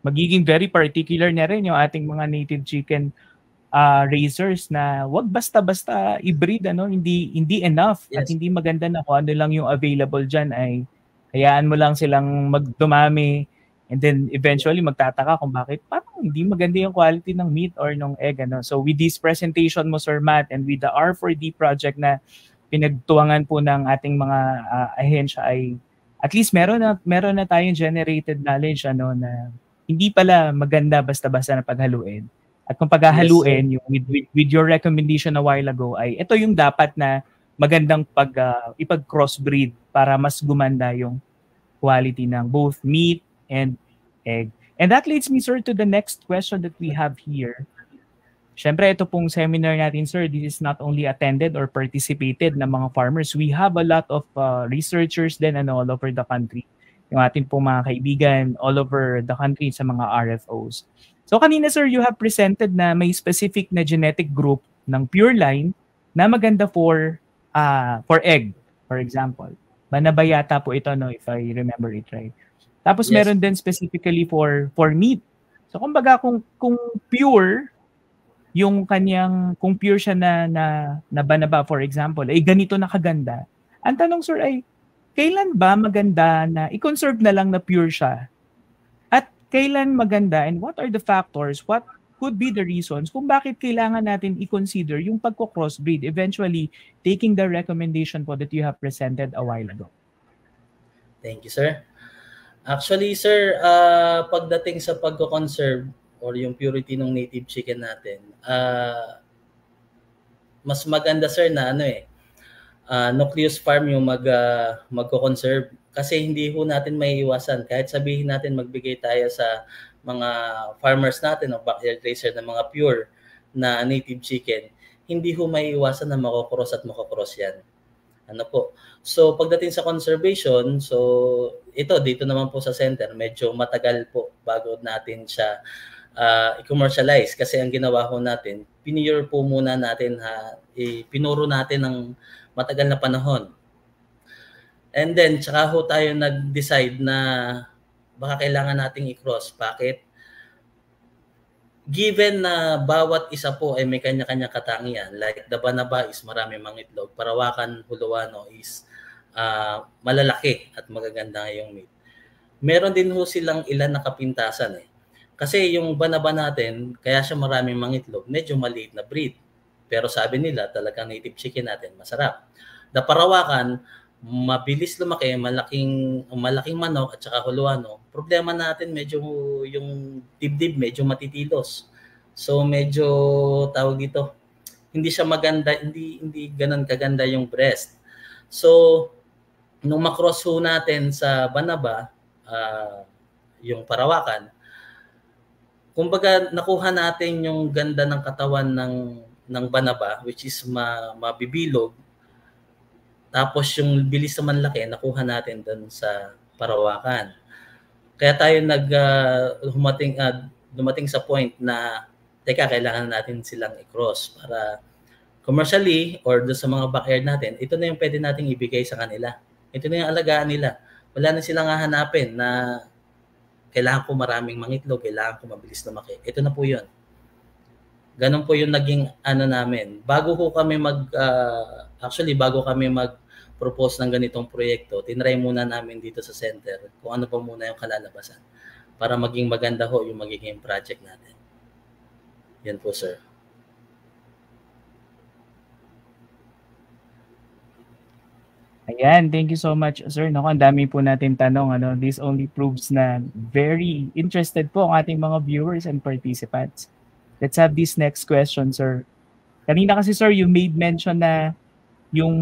magiging very particular na rin yung ating mga native chicken raisers na wag basta-basta i-breed, ano, hindi enough at Yes. hindi maganda na kung ano lang yung available diyan ay hayaan mo lang silang magdumami and then eventually magtataka kung bakit parang hindi maganda yung quality ng meat or ng egg, ano. So with this presentation mo, Sir Matt, and with the R4D project na pinagtuwangan po ng ating mga ahensya ay at least meron na tayong generated knowledge, ano, na hindi pala maganda basta-basta na paghaluin. At kung paghahaluin, yung with your recommendation a while ago, ay ito yung dapat na magandang ipag-crossbreed para mas gumanda yung quality ng both meat and egg. And that leads me, sir, to the next question that we have here. Siyempre, ito pong seminar natin, sir, this is not only attended or participated ng mga farmers. We have a lot of researchers din, ano, all over the country. Yung ating pong mga kaibigan all over the country sa mga RFOs. So kanina, sir, you have presented na may specific na genetic group ng Pure Line na maganda for egg, for example. Banaba yata po ito, no, if I remember it right. Tapos meron din specifically for meat. So kumbaga kung pure yung kung pure siya na banaba, for example, ay ganito na kaganda. Ang tanong, sir, ay kailan ba maganda na i-conserve na lang na pure siya? At kailan maganda and what are the factors, what could be the reasons kung bakit kailangan natin i-consider yung pagko-crossbreed, eventually taking the recommendation po that you have presented a while ago? Thank you, sir. Actually, sir, pagdating sa pagko-conserve or yung purity ng native chicken natin, mas maganda, sir, na nucleus farm yung magko-conserve kasi hindi ho natin maiiwasan. Kahit sabihin natin magbigay tayo sa mga farmers natin o backyard raiser ng mga pure na native chicken, hindi ho maiiwasan na makokross at makokross yan. Ano po? So pagdating sa conservation, so dito naman po sa center, medyo matagal po bago natin siya i-commercialize kasi ang ginawa ko natin, pinure po muna natin, pinuro natin ng matagal na panahon. And then, tsaka ho tayo nag-decide na baka kailangan nating i-cross. Bakit? Given na bawat isa po ay may kanya-kanya katangian, like the banaba is marami mangitlog, Parawakan, Hulawano is malalaki at magaganda yung meat. Meron din ho silang ilan na kapintasan eh. Kasi yung banaba natin, kaya siya maraming mangitlog, medyo maliit na breed. Pero sabi nila, talagang native chicken natin, masarap. The Parawakan, mabilis lumaki, malaking manok at saka Hulawano. Problema natin, medyo yung dibdib, medyo matitilos. So medyo tawag dito, hindi siya maganda, hindi ganun kaganda yung breast. So nung makross ho natin sa banaba, yung Parawakan, kumbaga nakuha natin yung ganda ng katawan ng banaba, which is mabibilog. Tapos yung bilis na manlaki, nakuha natin doon sa Parawakan. Kaya tayo dumating sa point na teka, kailangan natin silang i-cross para commercially or doon sa mga backyard natin, ito na yung pwede nating ibigay sa kanila. Ito na yung alagaan nila. Wala na silang hahanapin na kailangan ko maraming mangitlog, kailangan ko mabilis lumaki. Ito na po yun. Ganun po yung naging namin. Bago kami mag-propose ng ganitong proyekto, tinry muna namin dito sa center kung ano pa muna yung kalalabasan para maging maganda ho yung magiging project natin. Yan po, sir. Ayan, thank you so much, sir. Naku, ang dami po natin tanong. This only proves na very interested po ang ating mga viewers and participants. Let's have this next question, sir. Kanina kasi, sir, you made mention na yung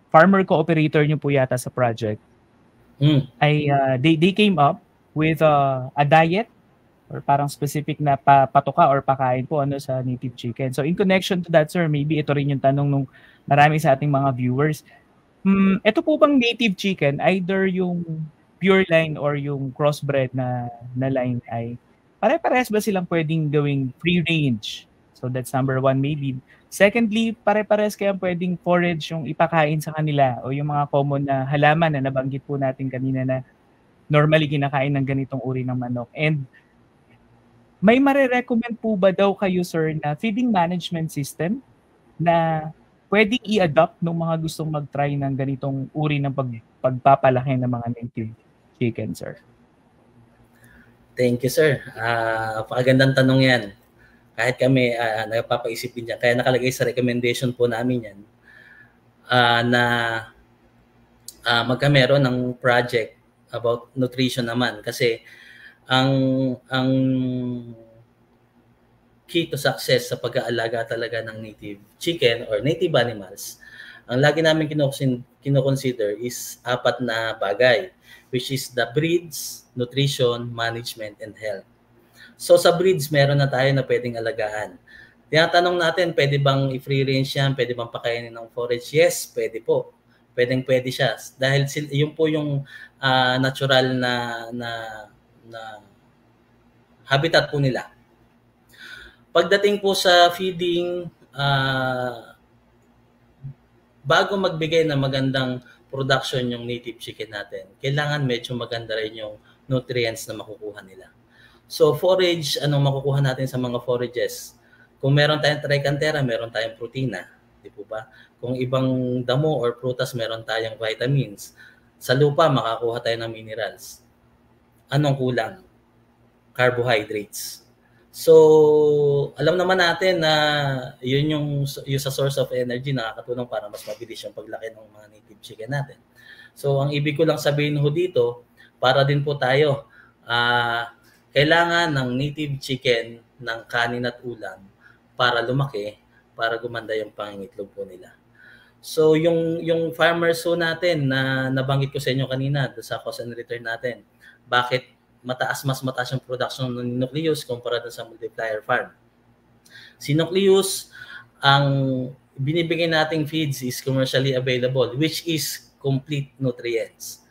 farmer cooperator nyo po yata sa project ay they came up with a diet or parang specific na patuka or pakain po sa native chicken. So in connection to that, sir, maybe ito rin yung tanong nung marami sa ating mga viewers. Ito po bang native chicken, either yung pure line or yung crossbred na line ay pare-parehas ba silang pwedeng gawing free range So that's number one maybe. Secondly, pare-pares kaya pwedeng forage yung ipakain sa kanila o yung mga common na halaman na nabanggit po natin kanina na normally kinakain ng ganitong uri ng manok. And may mare-recommend po ba daw kayo, sir, na feeding management system na pwedeng i-adopt ng mga gustong mag-try ng ganitong uri ng pagpapalaki ng mga native chicken, sir? Thank you, sir. Pakagandang tanong yan. Kahit kami nagpapaisip din dyan. Kaya nakalagay sa recommendation po namin yan na magkameron ng project about nutrition naman. Kasi ang key to success sa pag-aalaga talaga ng native chicken or native animals, ang lagi namin kinoconsider is 4 na bagay, which is the breeds, nutrition, management, and health. So sa breeds, meron na tayo na pwedeng alagaan. Tinatanong natin, pwede bang i-free range yan? Pwede bang pakainin ng forage? Yes, pwede po. Pwede siya. Dahil yun po yung natural na habitat po nila. Pagdating po sa feeding, bago magbigay ng magandang production yung native chicken natin, kailangan medyo maganda rin yung nutrients na makukuha nila. So forage, anong makukuha natin sa mga forages? Kung meron tayong trichantera, meron tayong protina, di po ba? Kung ibang damo or prutas, meron tayong vitamins. Sa lupa, makakuha tayo ng minerals. Anong kulang? Carbohydrates. So, alam naman natin na yun yung sa source of energy nakakatulong para mas mabilis yung paglaki ng mga native chicken natin. So, ang ibig ko lang sabihin ho dito, para din po tayo, kailangan ng native chicken ng kanin at ulam para lumaki, para gumanda yung pangingitlog po nila. So, yung farmers ho natin na nabanggit ko sa inyo kanina sa cost and return natin, bakit mas mataas yung production ng nucleus kumpara sa multiplier farm? Si nucleus, ang binibigay nating feeds is commercially available, which is complete nutrients.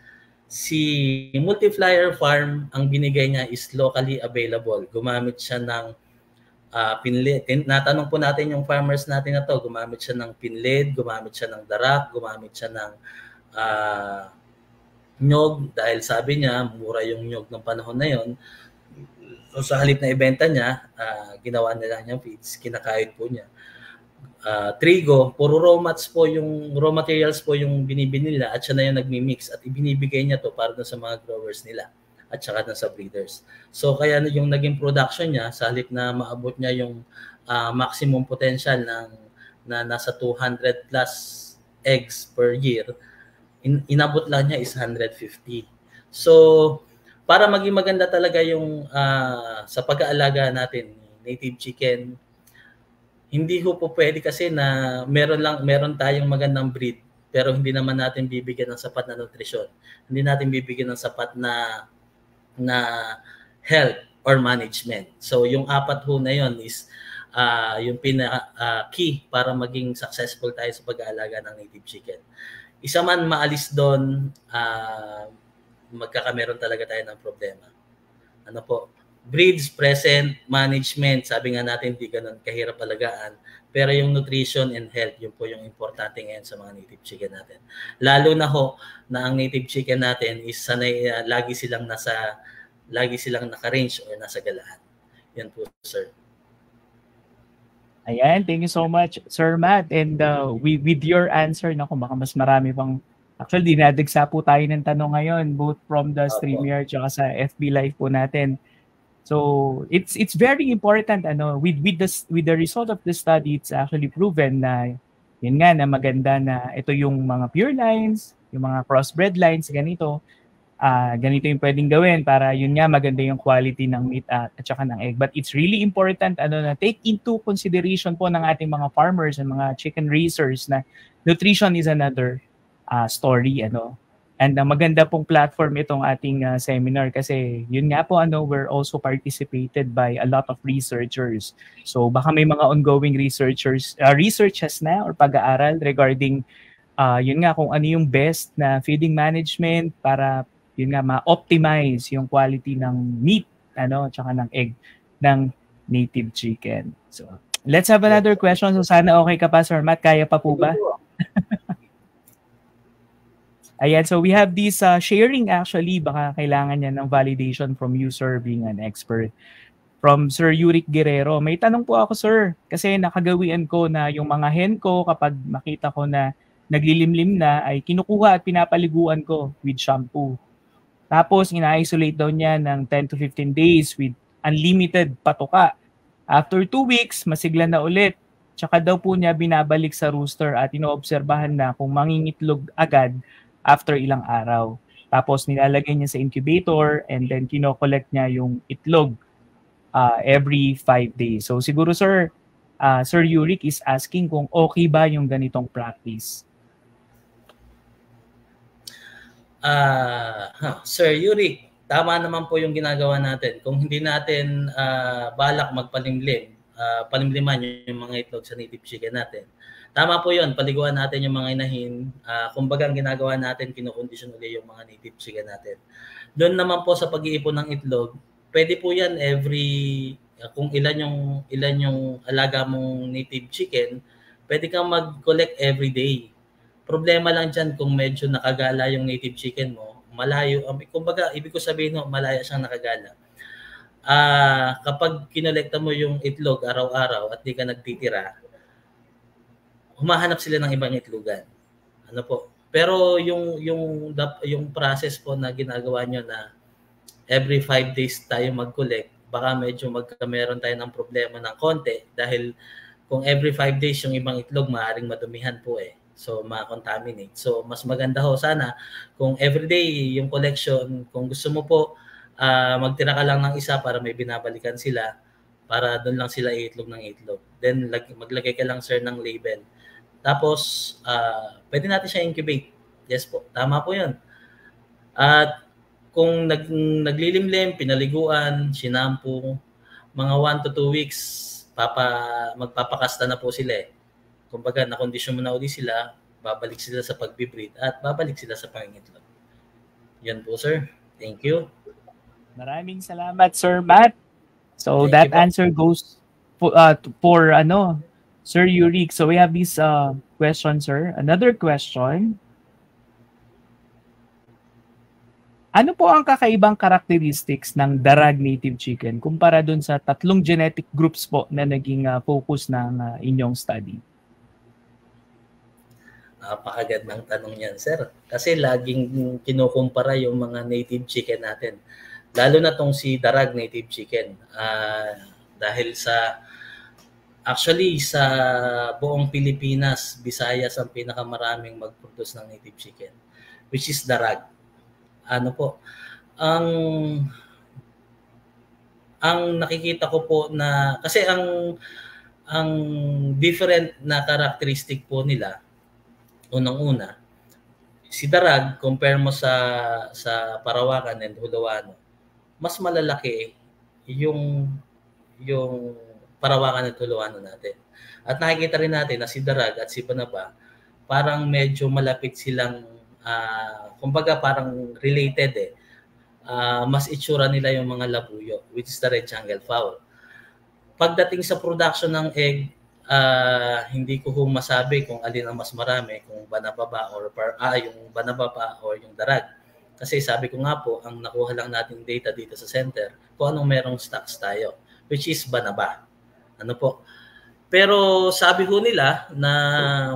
Si multiplier farm, ang binigay niya is locally available. Gumamit siya ng pinlid. Natanong po natin yung farmers natin na to, gumamit siya ng pinlid, gumamit siya ng darak, gumamit siya ng nyog, dahil sabi niya, mura yung nyog ng panahon na yon. So sa halip na ibenta niya, ginawa nila niyang feeds, kinakayod po niya. Trigo, puro raw materials po yung binibili nila at siya na yung nagmi-mix at ibinibigay niya to para sa mga growers nila at saka sa breeders. So kaya yung naging production niya, sa halip na maabot niya yung maximum potential na nasa 200 plus eggs per year, inabot lang niya is 150. So, para maging maganda talaga yung sa pag-aalaga natin native chicken, hindi ho po pwede kasi na meron tayong magandang breed pero hindi naman natin bibigyan ng sapat na nutrisyon. Hindi natin bibigyan ng sapat na health or management. So, yung 4 ho na yon is yung key para maging successful tayo sa pag-aalaga ng native chicken. Isa man maalis doon, magkakameron talaga tayo ng problema. Ano po? Breeds, present, management, sabi nga natin, hindi ganun kahirap alagaan. Pero yung nutrition and health, yun po yung importante ngayon sa mga native chicken natin. Lalo na ho, na ang native chicken natin is sanay, lagi silang naka-range or nasa galaan. Yan po, sir. Ayan, thank you so much, Sir Matt. And with your answer, naku, baka mas marami pang, actually, dinadagsa po tayo ng tanong ngayon, both from the StreamYard at sa FB Live po natin. So, it's very important, with the result of the study, it's actually proven na, yun nga, na maganda na ito yung mga pure lines, yung mga crossbred lines, ganito yung pwedeng gawin para yun nga maganda yung quality ng meat at saka ng egg. But it's really important na take into consideration po ng ating mga farmers and mga chicken raisers na nutrition is another story. And maganda pong platform itong ating seminar kasi yun nga po we're also participated by a lot of researchers. So baka may mga ongoing researches na or pag-aaral regarding yun nga kung ano yung best na feeding management para yun nga ma-optimize yung quality ng meat tsaka ng egg ng native chicken. So Let's have another question. So sana okay ka pa, Sir Matt. Kaya pa po ba? Ayan, so we have this sharing actually. Baka kailangan niya ng validation from you, sir, being an expert. From Sir Yurick Guerrero. May tanong po ako, sir. Kasi nakagawian ko na yung mga hen ko, kapag makita ko na naglilimlim na, ay kinukuha at pinapaliguan ko with shampoo. Tapos, ina-isolate daw niya ng 10 to 15 days with unlimited patuka. After 2 weeks, masigla na ulit. Tsaka daw po niya binabalik sa rooster at inoobserbahan na kung mangingitlog agad after ilang araw. Tapos nilalagay niya sa incubator and then kino-collect niya yung itlog every 5 days. So siguro sir, Sir Yurick is asking kung okay ba yung ganitong practice. Sir Yurick, tama naman po yung ginagawa natin. Kung hindi natin balak magpalimlim, palimliman yung mga itlog sa native chicken natin. Tama po yun, paliguan natin yung mga inahin. Kumbaga ang ginagawa natin, kinukondisyon ulit yung mga native chicken natin. Doon naman po sa pag-iipon ng itlog, pwede po yan kung ilan yung alaga mong native chicken, pwede kang mag-collect every day. Problema lang dyan kung medyo nakagala yung native chicken mo, malayo. Kumbaga, ibig ko sabihin malaya siyang nakagala. Kapag kinolekta mo yung itlog araw-araw at di ka nagtitira, humahanap sila ng ibang itlogan. Ano po? Pero yung process po na ginagawa nyo na every 5 days tayo mag-collect, baka medyo meron tayo ng problema ng konti dahil kung every 5 days yung ibang itlog, maaaring madumihan po So, ma-contaminate. So, mas maganda ho sana kung everyday yung collection, kung gusto mo po, magtira ka lang ng isa para may binabalikan sila, para doon lang sila itlog ng itlog. Then, maglagay ka lang, sir, ng label. Tapos, pwede natin siya incubate. Yes po, tama po yun. At kung naglilimlim, pinaliguan, sinampo, mga 1 to 2 weeks, magpapakasta na po sila Kumbaga, nakondisyon mo na ulit sila, babalik sila sa pagbibreed at babalik sila sa pangingitlog. Yan po, sir. Thank you. Maraming salamat, Sir Matt. So Thank that you, answer goes for Sir Yurick. So we have this question, sir. Another question. Ano po ang kakaibang characteristics ng Darag native chicken kumpara dun sa 3 genetic groups po na naging focus ng inyong study? Napakagandang tanong yan, sir. Kasi laging kinukumpara yung mga native chicken natin. Lalo na tong si Darag native chicken. Dahil actually sa buong Pilipinas, Visayas ang pinakamaraming mag-produce ng native chicken, which is Darag. Ano po? Ang nakikita ko po na, kasi ang different na characteristic po nila, unang-una, si Darag, compare mo sa Parawakan and Hulawano, mas malalaki yung Parawakan at Hulawano natin. At nakikita rin natin na si Darag at si Banaba, parang medyo malapit silang, kumbaga parang related mas itsura nila yung mga labuyo, which is the red jungle fowl. Pagdating sa production ng egg, hindi ko masabi kung alin ang mas marami, kung Banaba ba yung Banaba pa or yung Darag. Kasi sabi ko nga po, ang nakuha lang nating data dito sa center, kung anong merong stocks tayo, which is Banaba. Ano po? Pero sabi ko nila na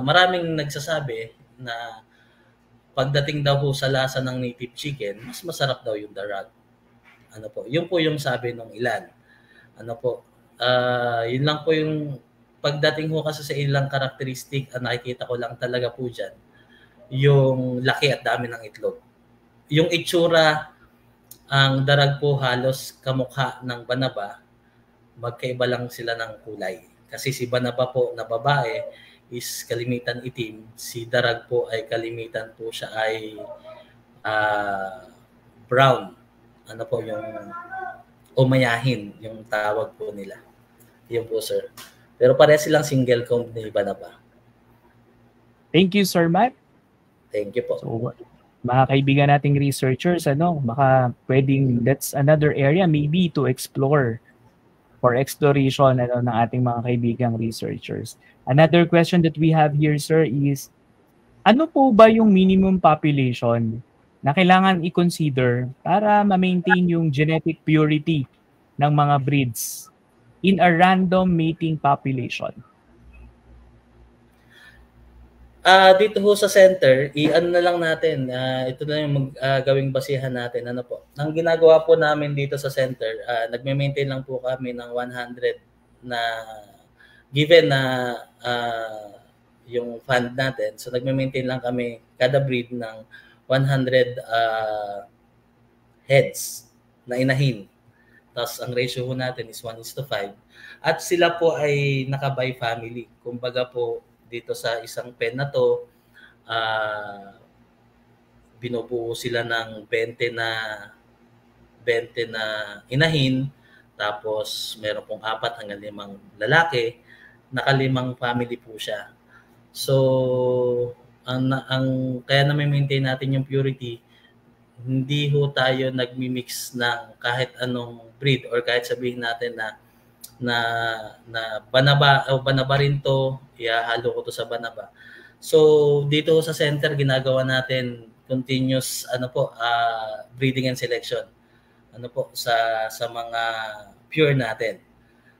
maraming nagsasabi na pagdating daw po sa lasa ng native chicken, mas masarap daw yung Darag. Ano po? Yun po yung sabi ng ilan. Ano po? Yun lang po yung pagdating ho kasi sa ilang karakteristik, nakikita ko lang talaga po dyan, yung laki at dami ng itlog. Yung itsura, ang Darag po halos kamukha ng Banaba, magkaiba lang sila ng kulay. Kasi si Banaba po na babae is kalimitan itim, si Darag po ay kalimitan po siya ay brown. Ano po yung umayahin, yung tawag po nila. Yun po, sir. Pero pareha silang single comb ni Banaba. Thank you, Sir Matt. Thank you po. So, mga kaibigan nating researchers, baka pwedeng that's another area maybe to explore for exploration ng ating mga kaibigang researchers. Another question that we have here, sir, is ano po ba yung minimum population na kailangan i-consider para ma-maintain yung genetic purity ng mga breeds in a random mating population? Dito ho sa center, i-ano na lang natin, ito na yung gawing basihan natin. Ano po? Ang ginagawa po namin dito sa center, nagme-maintain lang po kami ng 100 na given na yung fund natin. So nagme-maintain lang kami kada breed ng 100 heads na inahin. Tapos ang ratio ho natin is 1:5. At sila po ay naka-by family. Kumbaga po, dito sa isang pen na to, binubuo sila ng 20 na inahin, tapos meron pong 4 hanggang 5 lalaki, naka-5 family po siya. So, kaya na-maintain natin yung purity, hindi ho tayo nagmi-mix ng kahit anong breed or kahit sabihin natin na banaba rin to, ihahalo ko to sa banaba. So dito sa center ginagawa natin continuous breeding and selection sa mga pure natin.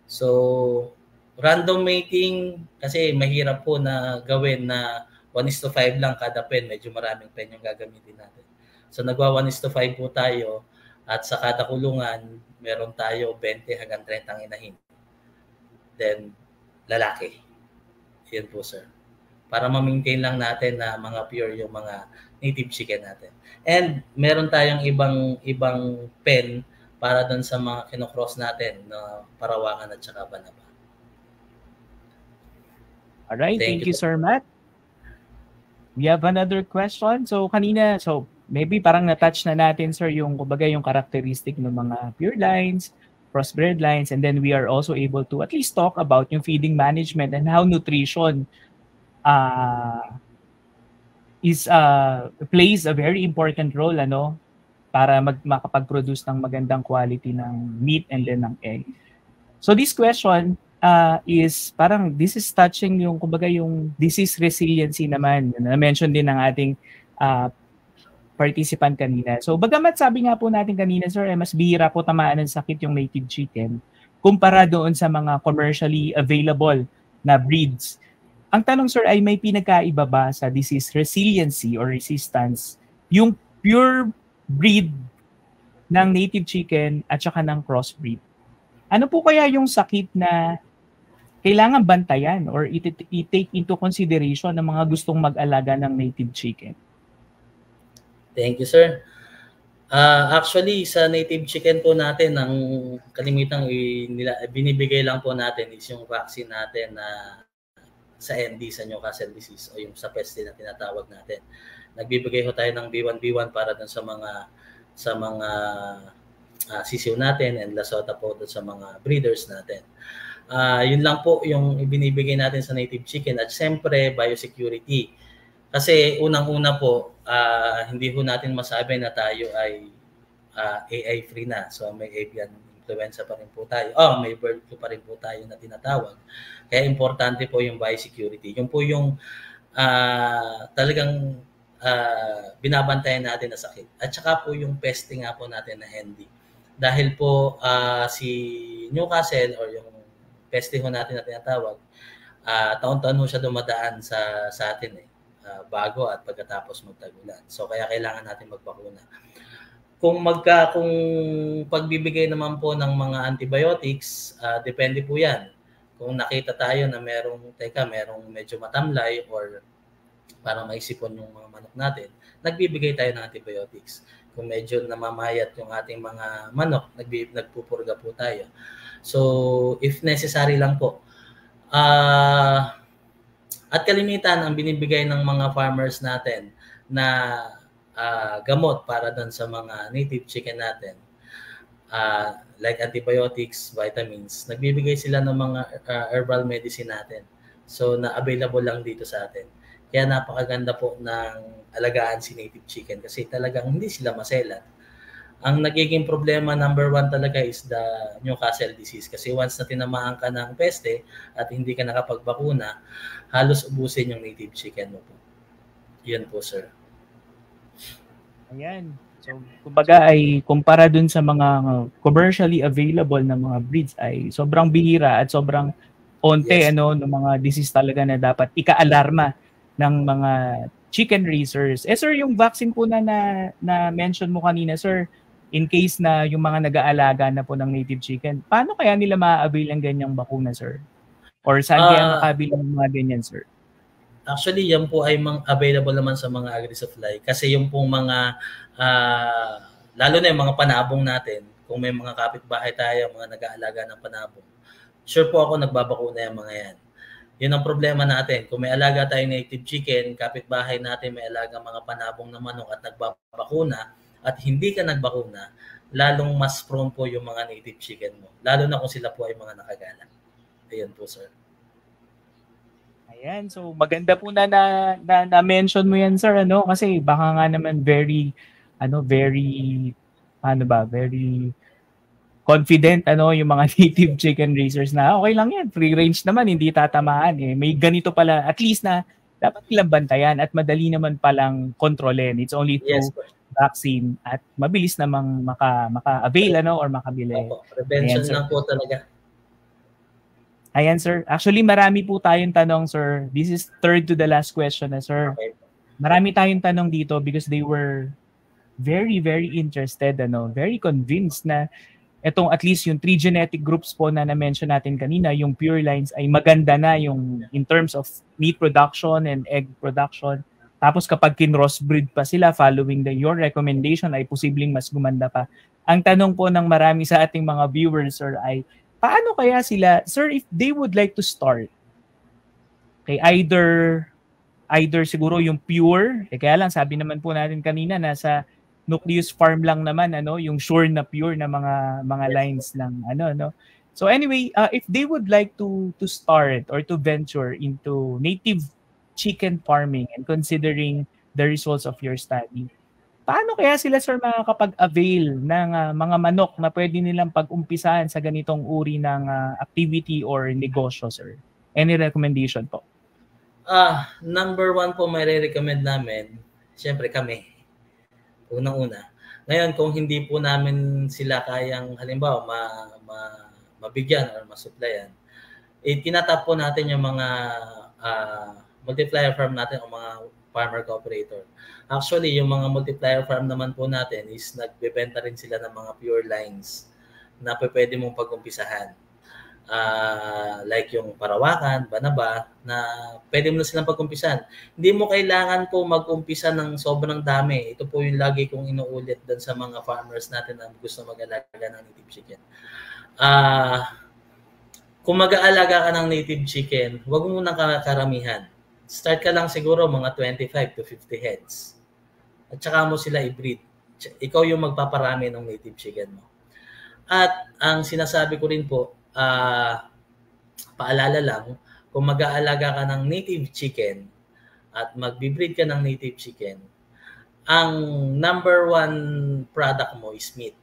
So random mating kasi mahirap po na gawin na 1:5 lang kada pen, medyo maraming pen yung gagamitin natin. So nagwa 1:5 po tayo at sa kada kulungan meron tayo 20 hanggang 30 ang inahin. Then lalaki. Yan po, sir. Para ma-maintain lang natin na mga pure yung mga native chicken natin. And meron tayong ibang pen para doon sa mga kinocross natin na Parawakan at saka Banaba. Alright, thank you, Sir Matt. We have another question. So maybe parang na-touch na natin, sir, yung kumbaga yung characteristic ng mga pure lines, crossbred lines, and then we are also able to at least talk about yung feeding management and how nutrition plays a very important role para makapag-produce ng magandang quality ng meat and then ng egg. So this question is parang this is touching yung kumbaga yung disease resiliency naman na mention din ng ating participant kanina. So bagamat sabi nga po natin kanina, sir, mas bihira po tamaan ng sakit yung native chicken kumpara doon sa mga commercially available na breeds. Ang tanong, sir, ay may pinagkaiba ba sa disease resiliency or resistance yung pure breed ng native chicken at saka ng crossbreed? Ano po kaya yung sakit na kailangan bantayan or i-take into consideration ng mga gustong mag-alaga ng native chicken? Thank you, sir. Actually, sa native chicken po natin, ang kalimitang binibigay lang po natin is yung vaccine natin na sa ND, sa Newcastle disease o yung sa peste na tinatawag natin. Nagbibigay ho tayo ng B1 para dun sa mga sisiw natin and Lasota po dun sa mga breeders natin. Yun lang po yung ibinibigay natin sa native chicken at siyempre biosecurity. Kasi unang-una po, hindi ho natin masabi na tayo ay AI free na. So may avian influenza pa rin po tayo. May bird flu pa rin po tayo na tinatawag. Kaya importante po yung biosecurity. Yung po yung talagang binabantayan natin na sakit. At saka po yung peste nga po natin na handy. Dahil po si Newcastle or yung peste ho natin na tinatawag, taon-taon ho siya dumadaan sa atin bago at pagkatapos magtagulan. So kaya kailangan natin magbakuna. Kung pagbibigay naman po ng mga antibiotics, depende po 'yan. Kung nakita tayo na merong medyo matamlay or parang maisipon yung mga manok natin, nagbibigay tayo ng antibiotics. Kung medyo namamayat yung ating mga manok, nagpupurga po tayo. So if necessary lang po. At kalimitan ang binibigay ng mga farmers natin na gamot para doon sa mga native chicken natin, like antibiotics, vitamins, nagbibigay sila ng mga herbal medicine natin. So na available lang dito sa atin. Kaya napakaganda po ng alagaan si native chicken kasi talagang hindi sila maselan. Ang nagiging problema number 1 talaga is the Newcastle disease. Kasi once na tinamaan ka ng peste at hindi ka nakapagbakuna, halos ubusin yung native chicken mo po. Yan po, sir. Ayan. So, kumbaga ay kumpara dun sa mga commercially available na mga breeds ay sobrang bihira at sobrang onte Yes. ng mga disease talaga na dapat ika-alarma ng mga chicken raisers. Sir, yung vaccine po na mention mo kanina, sir, in case na yung mga nag-aalaga na po ng native chicken, paano kaya nila ma-avail ang ganyang bakuna, sir? Or saan kaya makabili ng mga ganyan, sir? Actually, yan po ay available naman sa mga AgriSupply. Kasi yung pong mga, lalo na yung mga panabong natin, kung may mga kapitbahay tayo, mga nag-aalaga ng panabong, sure po ako nagbabakuna yung mga yan. Yun ang problema natin. Kung may alaga tayong native chicken, kapitbahay natin may alaga mga panabong na manok at nagbabakuna, at hindi ka nagbakuna, lalong mas prone po yung mga native chicken mo. Lalo na kung sila po ay mga nakagalang. Ayan po, sir. Ayan, so maganda po na mention mo yan, sir, kasi baka nga naman very confident yung mga native chicken raisers na okay lang yan, free range naman, hindi tatamaan may ganito pala, at least na dapat nilang bantayan at madali naman palang kontrolin. It's only through vaccine at mabilis namang maka-avail or makabili. Opo, prevention lang po talaga. Ayan, sir. Actually, marami po tayong tanong, sir. This is third to the last question, sir. Okay. Marami tayong tanong dito because they were very, very interested, very convinced na itong at least yung 3 genetic groups po na na-mention natin kanina, yung pure lines ay maganda na yung in terms of meat production and egg production. Tapos kapag kin-crossbreed pa sila following your recommendation ay posibleng mas gumanda pa. Ang tanong po ng marami sa ating mga viewers, sir, ay paano kaya sila, sir, if they would like to start, okay, either siguro yung pure, kaya lang sabi naman po natin kanina nasa nucleus farm lang naman yung sure na pure na mga lines lang So anyway, if they would like to start or to venture into native chicken farming and considering the results of your study, paano kaya sila, sir, makakapag-avail ng mga manok na pwede nilang pag-umpisahan sa ganitong uri ng activity or negosyo, sir? Any recommendation po? Number 1 po may re-recommend namin, siyempre kami. Unang-una. Ngayon, kung hindi po namin sila kayang, halimbawa, mabigyan or masupplyan, tinatap po natin yung mga multiplier farm natin o mga farmer cooperator. Actually, yung mga multiplier farm naman po natin is nagbebenta rin sila ng mga pure lines na pwede mong pag-umpisahan. Like yung Parawakan, Banaba, na pwede mo na silang pag-umpisahan. Hindi mo kailangan po mag-umpisa ng sobrang dami. Ito po yung lagi kong inuulit doon sa mga farmers natin na gusto mag-alaga ng native chicken. Kung mag-aalaga ka ng native chicken, huwag mo nang karamihan. Start ka lang siguro mga 25 to 50 heads. At saka mo sila i-breed. Ikaw yung magpaparami ng native chicken mo. At ang sinasabi ko rin po, paalala lang, kung mag-aalaga ka ng native chicken at mag-breed ka ng native chicken, ang number 1 product mo is meat,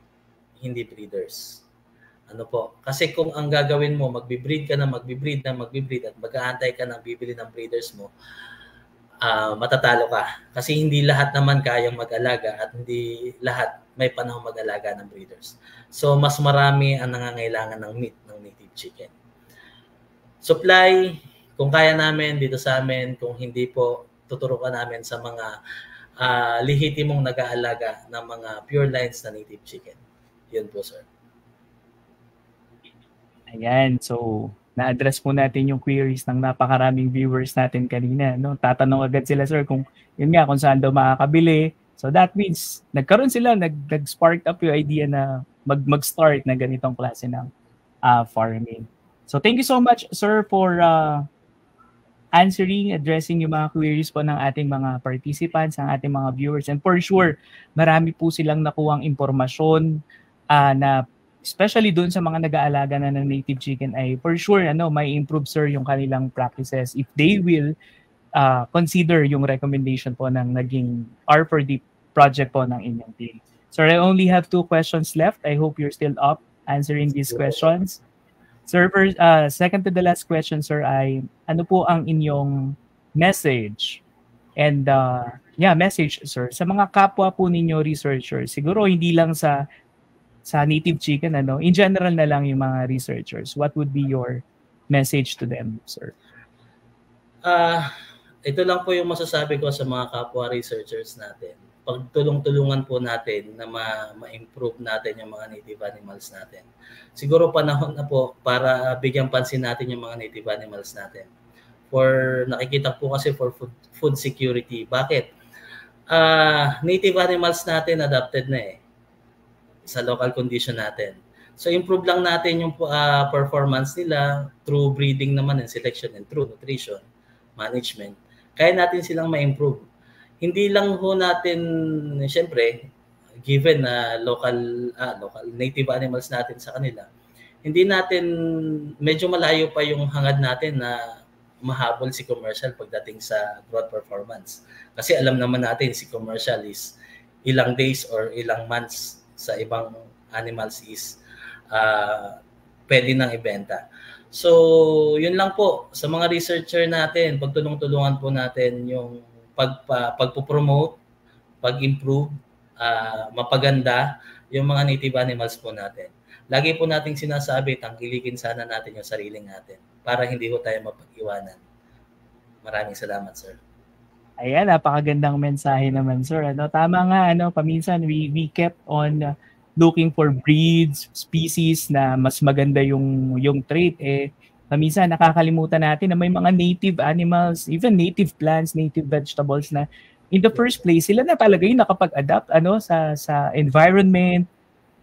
hindi breeders. Kasi kung ang gagawin mo, magbe-breed ka na, magbe-breed at mag-aantay ka ng bibili ng breeders mo, matatalo ka. Kasi hindi lahat naman kayang mag-alaga at hindi lahat may panahon mag-alaga ng breeders. So, mas marami ang nangangailangan ng meat ng native chicken. Supply, kung kaya namin dito sa amin, kung hindi po, tuturukan namin sa mga lehitimong nag-aalaga ng mga pure lines na native chicken. Yun po, sir. Ayan, so na-address po natin yung queries ng napakaraming viewers natin kanina. Tatanong agad sila, sir, kung saan daw makakabili. So that means, nagkaroon sila, nag-spark up yung idea na mag-start na ganitong klase ng farming. So thank you so much, sir, for addressing yung mga queries po ng ating mga participants, ang ating mga viewers. And for sure, marami po silang nakuhang impormasyon na especially doon sa mga nag-aalaga na ng native chicken ay for sure may improve, sir, yung kanilang practices if they will consider yung recommendation po ng naging R4D project po ng inyong team. Sir, I only have 2 questions left. I hope you're still up answering these questions. Sir, second to the last question, sir, ay ano po ang inyong message and message, sir, sa mga kapwa po ninyo researchers? Siguro hindi lang sa native chicken, in general na lang yung mga researchers. What would be your message to them, sir? Ito lang po yung masasabi ko sa mga kapwa researchers natin. Pagtulong-tulungan po natin na ma-improve natin yung mga native animals natin. Siguro panahon na po para bigyang pansin natin yung mga native animals natin. Nakikita po kasi for food security. Bakit? Native animals natin adapted na sa local condition natin. So improve lang natin yung performance nila through breeding naman and selection and through nutrition management. Kaya natin silang ma-improve. Hindi lang ho natin, siyempre, given na local native animals natin sa kanila, hindi natin, medyo malayo pa yung hangad natin na mahabol si commercial pagdating sa growth performance. Kasi alam naman natin si commercial is ilang days or ilang months sa ibang animals is pwede nang ibenta. So, yun lang po sa mga researcher natin, pagtulong-tulungan po natin yung pagpo-promote, pag-improve, mapaganda yung mga native animals po natin. Lagi po nating sinasabi, tangkilikin sana natin yung sarili natin para hindi po tayo mapag-iwanan. Maraming salamat, sir. Ayan, napakagandang mensahe naman, sir. Tama nga, paminsan we kept on looking for breeds, species na mas maganda yung trait. Paminsan nakakalimutan natin na may mga native animals, even native plants, native vegetables na in the first place, sila na talaga yung nakapag-adapt sa environment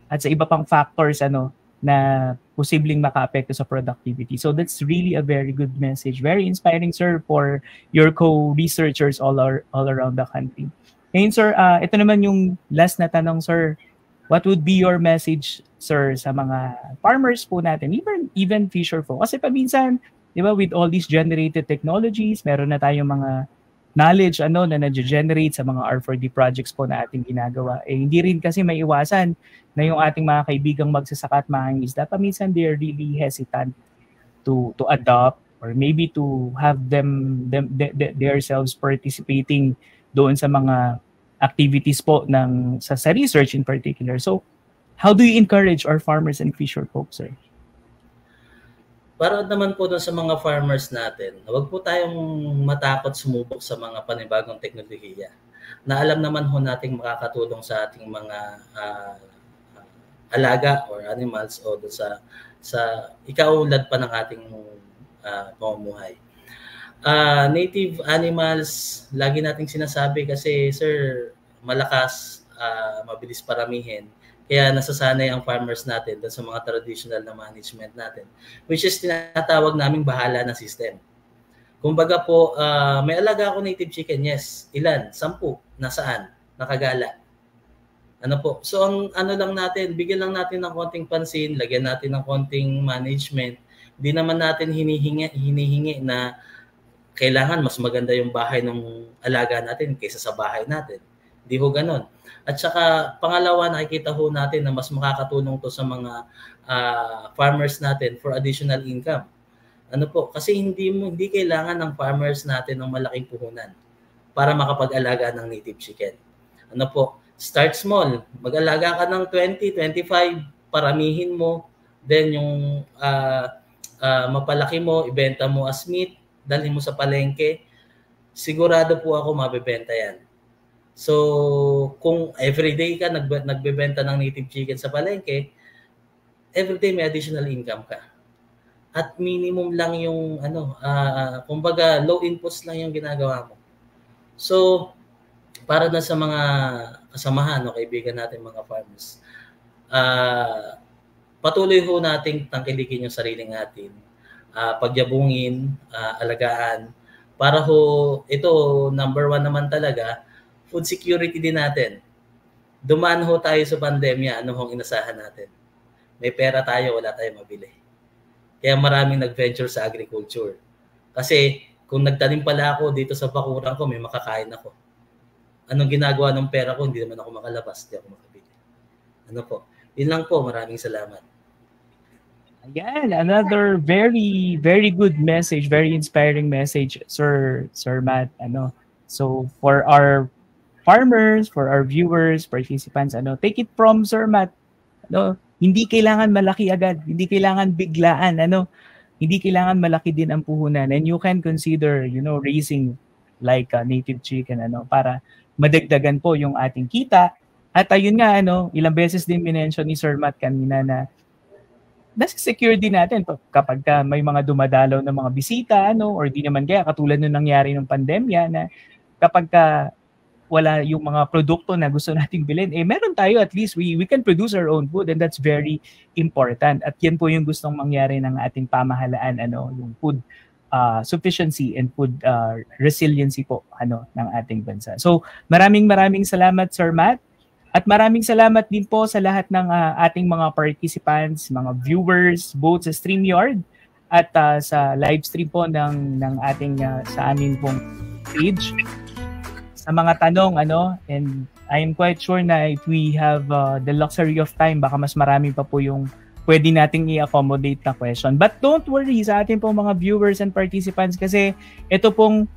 at sa iba pang factors na posibleng maka-apekto sa productivity. So that's really a very good message. Very inspiring, sir, for your co-researchers all around the country. Ngayon, sir, ito naman yung last na tanong, sir. What would be your message, sir, sa mga farmers po natin, even fisher folk? Kasi paminsan, di ba, with all these generated technologies, meron na tayong mga knowledge na na-generate sa mga R4D projects po na ating ginagawa. Hindi rin kasi may iwasan na yung ating mga kaibigang magsasaka at mangingisda, paminsan they're really hesitant to adopt or maybe to have themselves participating doon sa mga activities po sa research in particular. So, how do you encourage our farmers and fisher folks, sir? Para naman po doon sa mga farmers natin, huwag po tayong matakot sumubok sa mga panibagong teknolohiya na alam naman ho nating makakatulong sa ating mga alaga or animals o doon sa ikaulad pa ng ating pamumuhay. Native animals, lagi nating sinasabi kasi, sir, malakas, mabilis paramihin. Kaya nasasanay ang farmers natin doon sa mga traditional na management natin, which is tinatawag naming bahala na system. Kumbaga po, may alaga ako native chicken, yes. Ilan? 10. Nasaan? Nakagala. So ang lang natin, bigyan lang natin ng konting pansin, lagyan natin ng konting management. Hindi naman natin hinihingi na kailangan mas maganda yung bahay ng alaga natin kaysa sa bahay natin. Hindi ho ganon. At saka pangalawa, nakikita ho natin na mas makakatulong to sa mga farmers natin for additional income. Kasi hindi kailangan ng farmers natin ng malaking puhunan para makapag-alaga ng native chicken. Start small. Mag-alaga ka ng 20, 25, paramihin mo. Then yung mapalaki mo, ibenta mo as meat, dalhin mo sa palengke. Sigurado po ako mabebenta yan. So, kung everyday ka nagbebenta ng native chicken sa palengke, everyday may additional income ka. At minimum lang yung kumbaga low inputs lang yung ginagawa mo. So, para na sa mga kasamahan o kaibigan natin mga farmers, patuloy ho nating tangkilikin yung sarili natin, pagyabungin, alagaan, para ho ito number 1 naman talaga, food security din natin. Dumaan ho tayo sa pandemya, ano hong inasahan natin? May pera tayo, wala tayong mabili. Kaya maraming nag-venture sa agriculture. Kasi kung nagtanim pala ako dito sa bakuran ko, may makakain ako. Anong ginagawa ng pera ko? Hindi naman ako makalabas, hindi ako makabili. Ano po. Yun lang po. Maraming salamat. Ayan, another very, very good message, very inspiring message, Sir Matt. So for our farmers, for our viewers, participants, take it from Sir Matt. Hindi kailangan malaki agad, hindi kailangan biglaan, hindi kailangan malaki din ang puhunan, and you can consider, raising like a native chicken, para madagdagan po yung ating kita. At ayun nga, ilang beses din minention ni Sir Matt kanina na nasa-secure din natin kapag may mga dumadalaw na mga bisita, or di naman kaya katulad nung nangyari ng pandemya na kapag wala yung mga produkto na gusto nating bilhin, meron tayo, at least we can produce our own food, and that's very important. At yan po yung gustong mangyari ng ating pamahalaan, yung food sufficiency and food resiliency po ng ating bansa. So maraming salamat, Sir Matt. At maraming salamat din po sa lahat ng ating mga participants, mga viewers, both sa StreamYard at sa live stream po ng ating sa amin pong page. Sa mga tanong, and I am quite sure na if we have the luxury of time, baka mas marami pa po yung pwede nating i-accommodate na question. But don't worry sa ating pong mga viewers and participants, kasi ito pong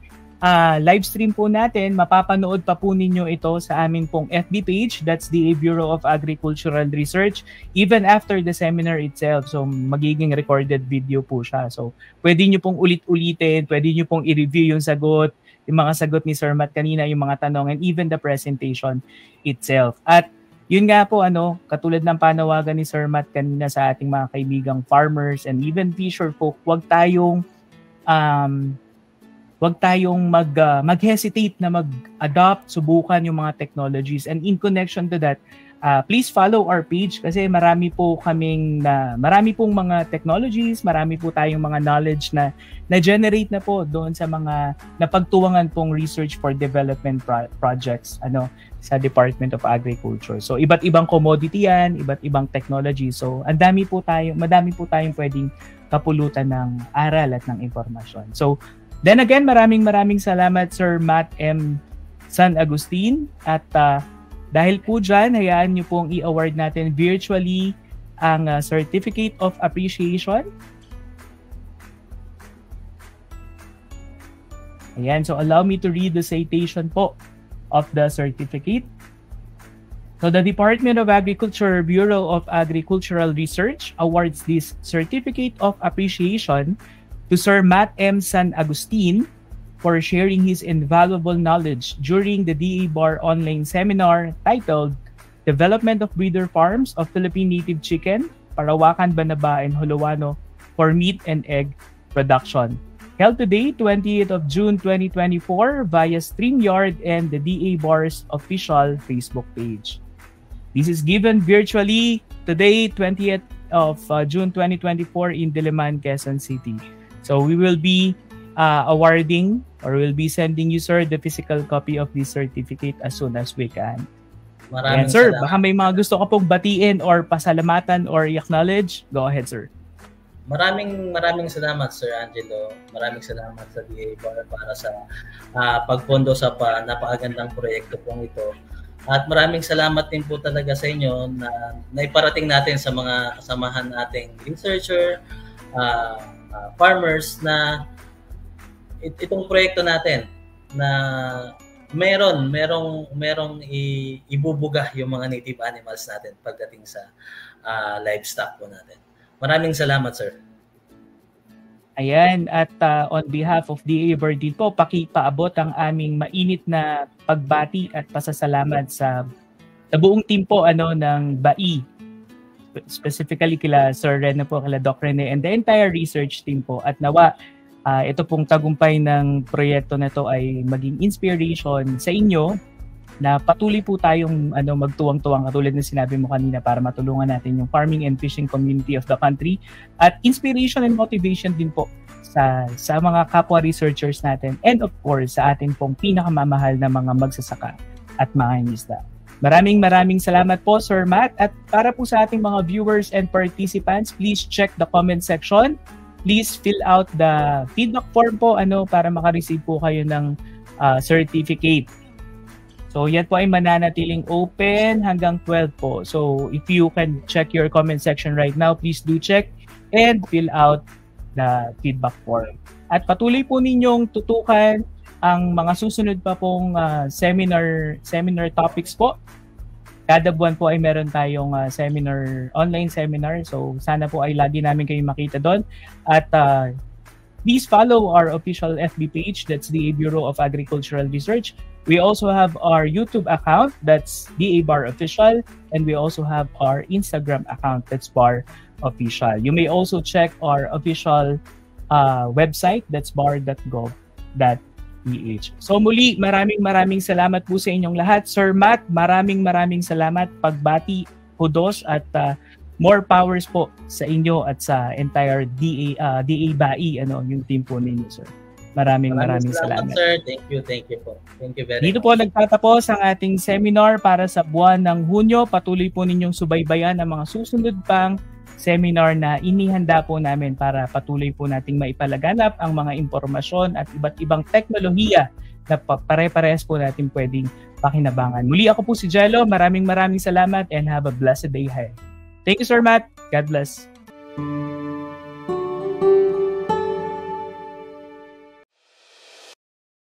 live stream po natin, mapapanood pa po ninyo ito sa amin pong FB page, that's the Bureau of Agricultural Research, even after the seminar itself. So magiging recorded video po siya. So pwede nyo pong ulit-ulitin, pwede nyo pong i-review yung sagot, yung mga sagot ni Sir Matt kanina, yung mga tanong, and even the presentation itself. At yun nga po, katulad ng panawagan ni Sir Matt kanina sa ating mga kaibigang farmers and even fisher folk, wag tayong mag-hesitate na mag-adopt, subukan yung mga technologies. And in connection to that, please follow our page kasi marami pong mga technologies, marami po tayong mga knowledge na na-generate na po doon sa mga napagtuwangan pong research for development projects sa Department of Agriculture. So iba't ibang commodity yan, iba't ibang technology. So madami po tayong pwedeng kapulutan ng aral at ng informasyon. So then again, maraming salamat, Sir Matt M. San Agustin. At dahil po dyan, hayaan nyo pong i-award natin virtually ang Certificate of Appreciation. Ayan, so allow me to read the citation po of the certificate. So the Department of Agriculture, Bureau of Agricultural Research awards this Certificate of Appreciation to Sir Matt M. San Agustin for sharing his invaluable knowledge during the DA-BAR online seminar titled Development of Breeder Farms of Philippine Native Chicken, Parawakan, Banaba, and Holowano for Meat and Egg Production. Held today, 28th of June 2024 via StreamYard and the DA-BAR's official Facebook page. This is given virtually today, 20th of June 2024 in Diliman, Quezon City. So we will be awarding or we'll be sending you, sir, the physical copy of this certificate as soon as we can. Maraming sir, salamat. Baka may mga gusto ka pong batiin or pasalamatan or i-acknowledge. Go ahead, sir. Maraming salamat, Sir Angelo. Maraming salamat sa DA-BAR para sa pagpondo sa napakagandang proyekto pong ito. At maraming salamat din po talaga sa inyo na naiparating natin sa mga kasamahan nating researcher, farmers na itong proyekto natin na merong ibubuga yung mga native animals natin pagdating sa livestock po natin. Maraming salamat, sir. Ayan, at on behalf of DA-BAR din po, pakipaabot ang aming mainit na pagbati at pasasalamat sa buong team po ng BAI. Specifically kila Sir Rene po, kila Doc Rene, and the entire research team po. At nawa, ito pong tagumpay ng proyekto na to ay maging inspiration sa inyo na patuloy po tayong magtuwang-tuwang katulad na sinabi mo kanina para matulungan natin yung farming and fishing community of the country at inspiration and motivation din po sa mga kapwa researchers natin and of course sa ating pong pinakamamahal na mga magsasaka at mga isda. Maraming salamat po, Sir Matt. At para po sa ating mga viewers and participants, please check the comment section. Please fill out the feedback form po para makareceive po kayo ng certificate. So yan po ay mananatiling open hanggang 12 po. So if you can check your comment section right now, please do check and fill out the feedback form. At patuloy po ninyong tutukan ang mga susunod pa pong seminar topics po. Kada buwan po ay meron tayong online seminar. So sana po ay lagi namin kayong makita doon. At please follow our official FB page, that's DA Bureau of Agricultural Research. We also have our YouTube account, that's DA Bar Official, and we also have our Instagram account, that's Bar Official. You may also check our official website, that's bar.gov.ph. So muli, maraming salamat po sa inyong lahat. Sir Matt, maraming salamat. Pagbati, kudos at more powers po sa inyo at sa entire DA BAI, yung team po ninyo, sir. Maraming salamat. Sir. Thank you po. Thank you very Dito much. po nagtatapos ang ating seminar para sa buwan ng Hunyo. Patuloy po ninyong subaybayan ang mga susunod pang seminar na inihanda po namin para patuloy po nating maipalaganap ang mga impormasyon at iba't ibang teknolohiya na pare-parehas po natin pwedeng pakinabangan. Muli ako po si Jello. Maraming salamat and have a blessed day ahead. Thank you, Sir Matt. God bless.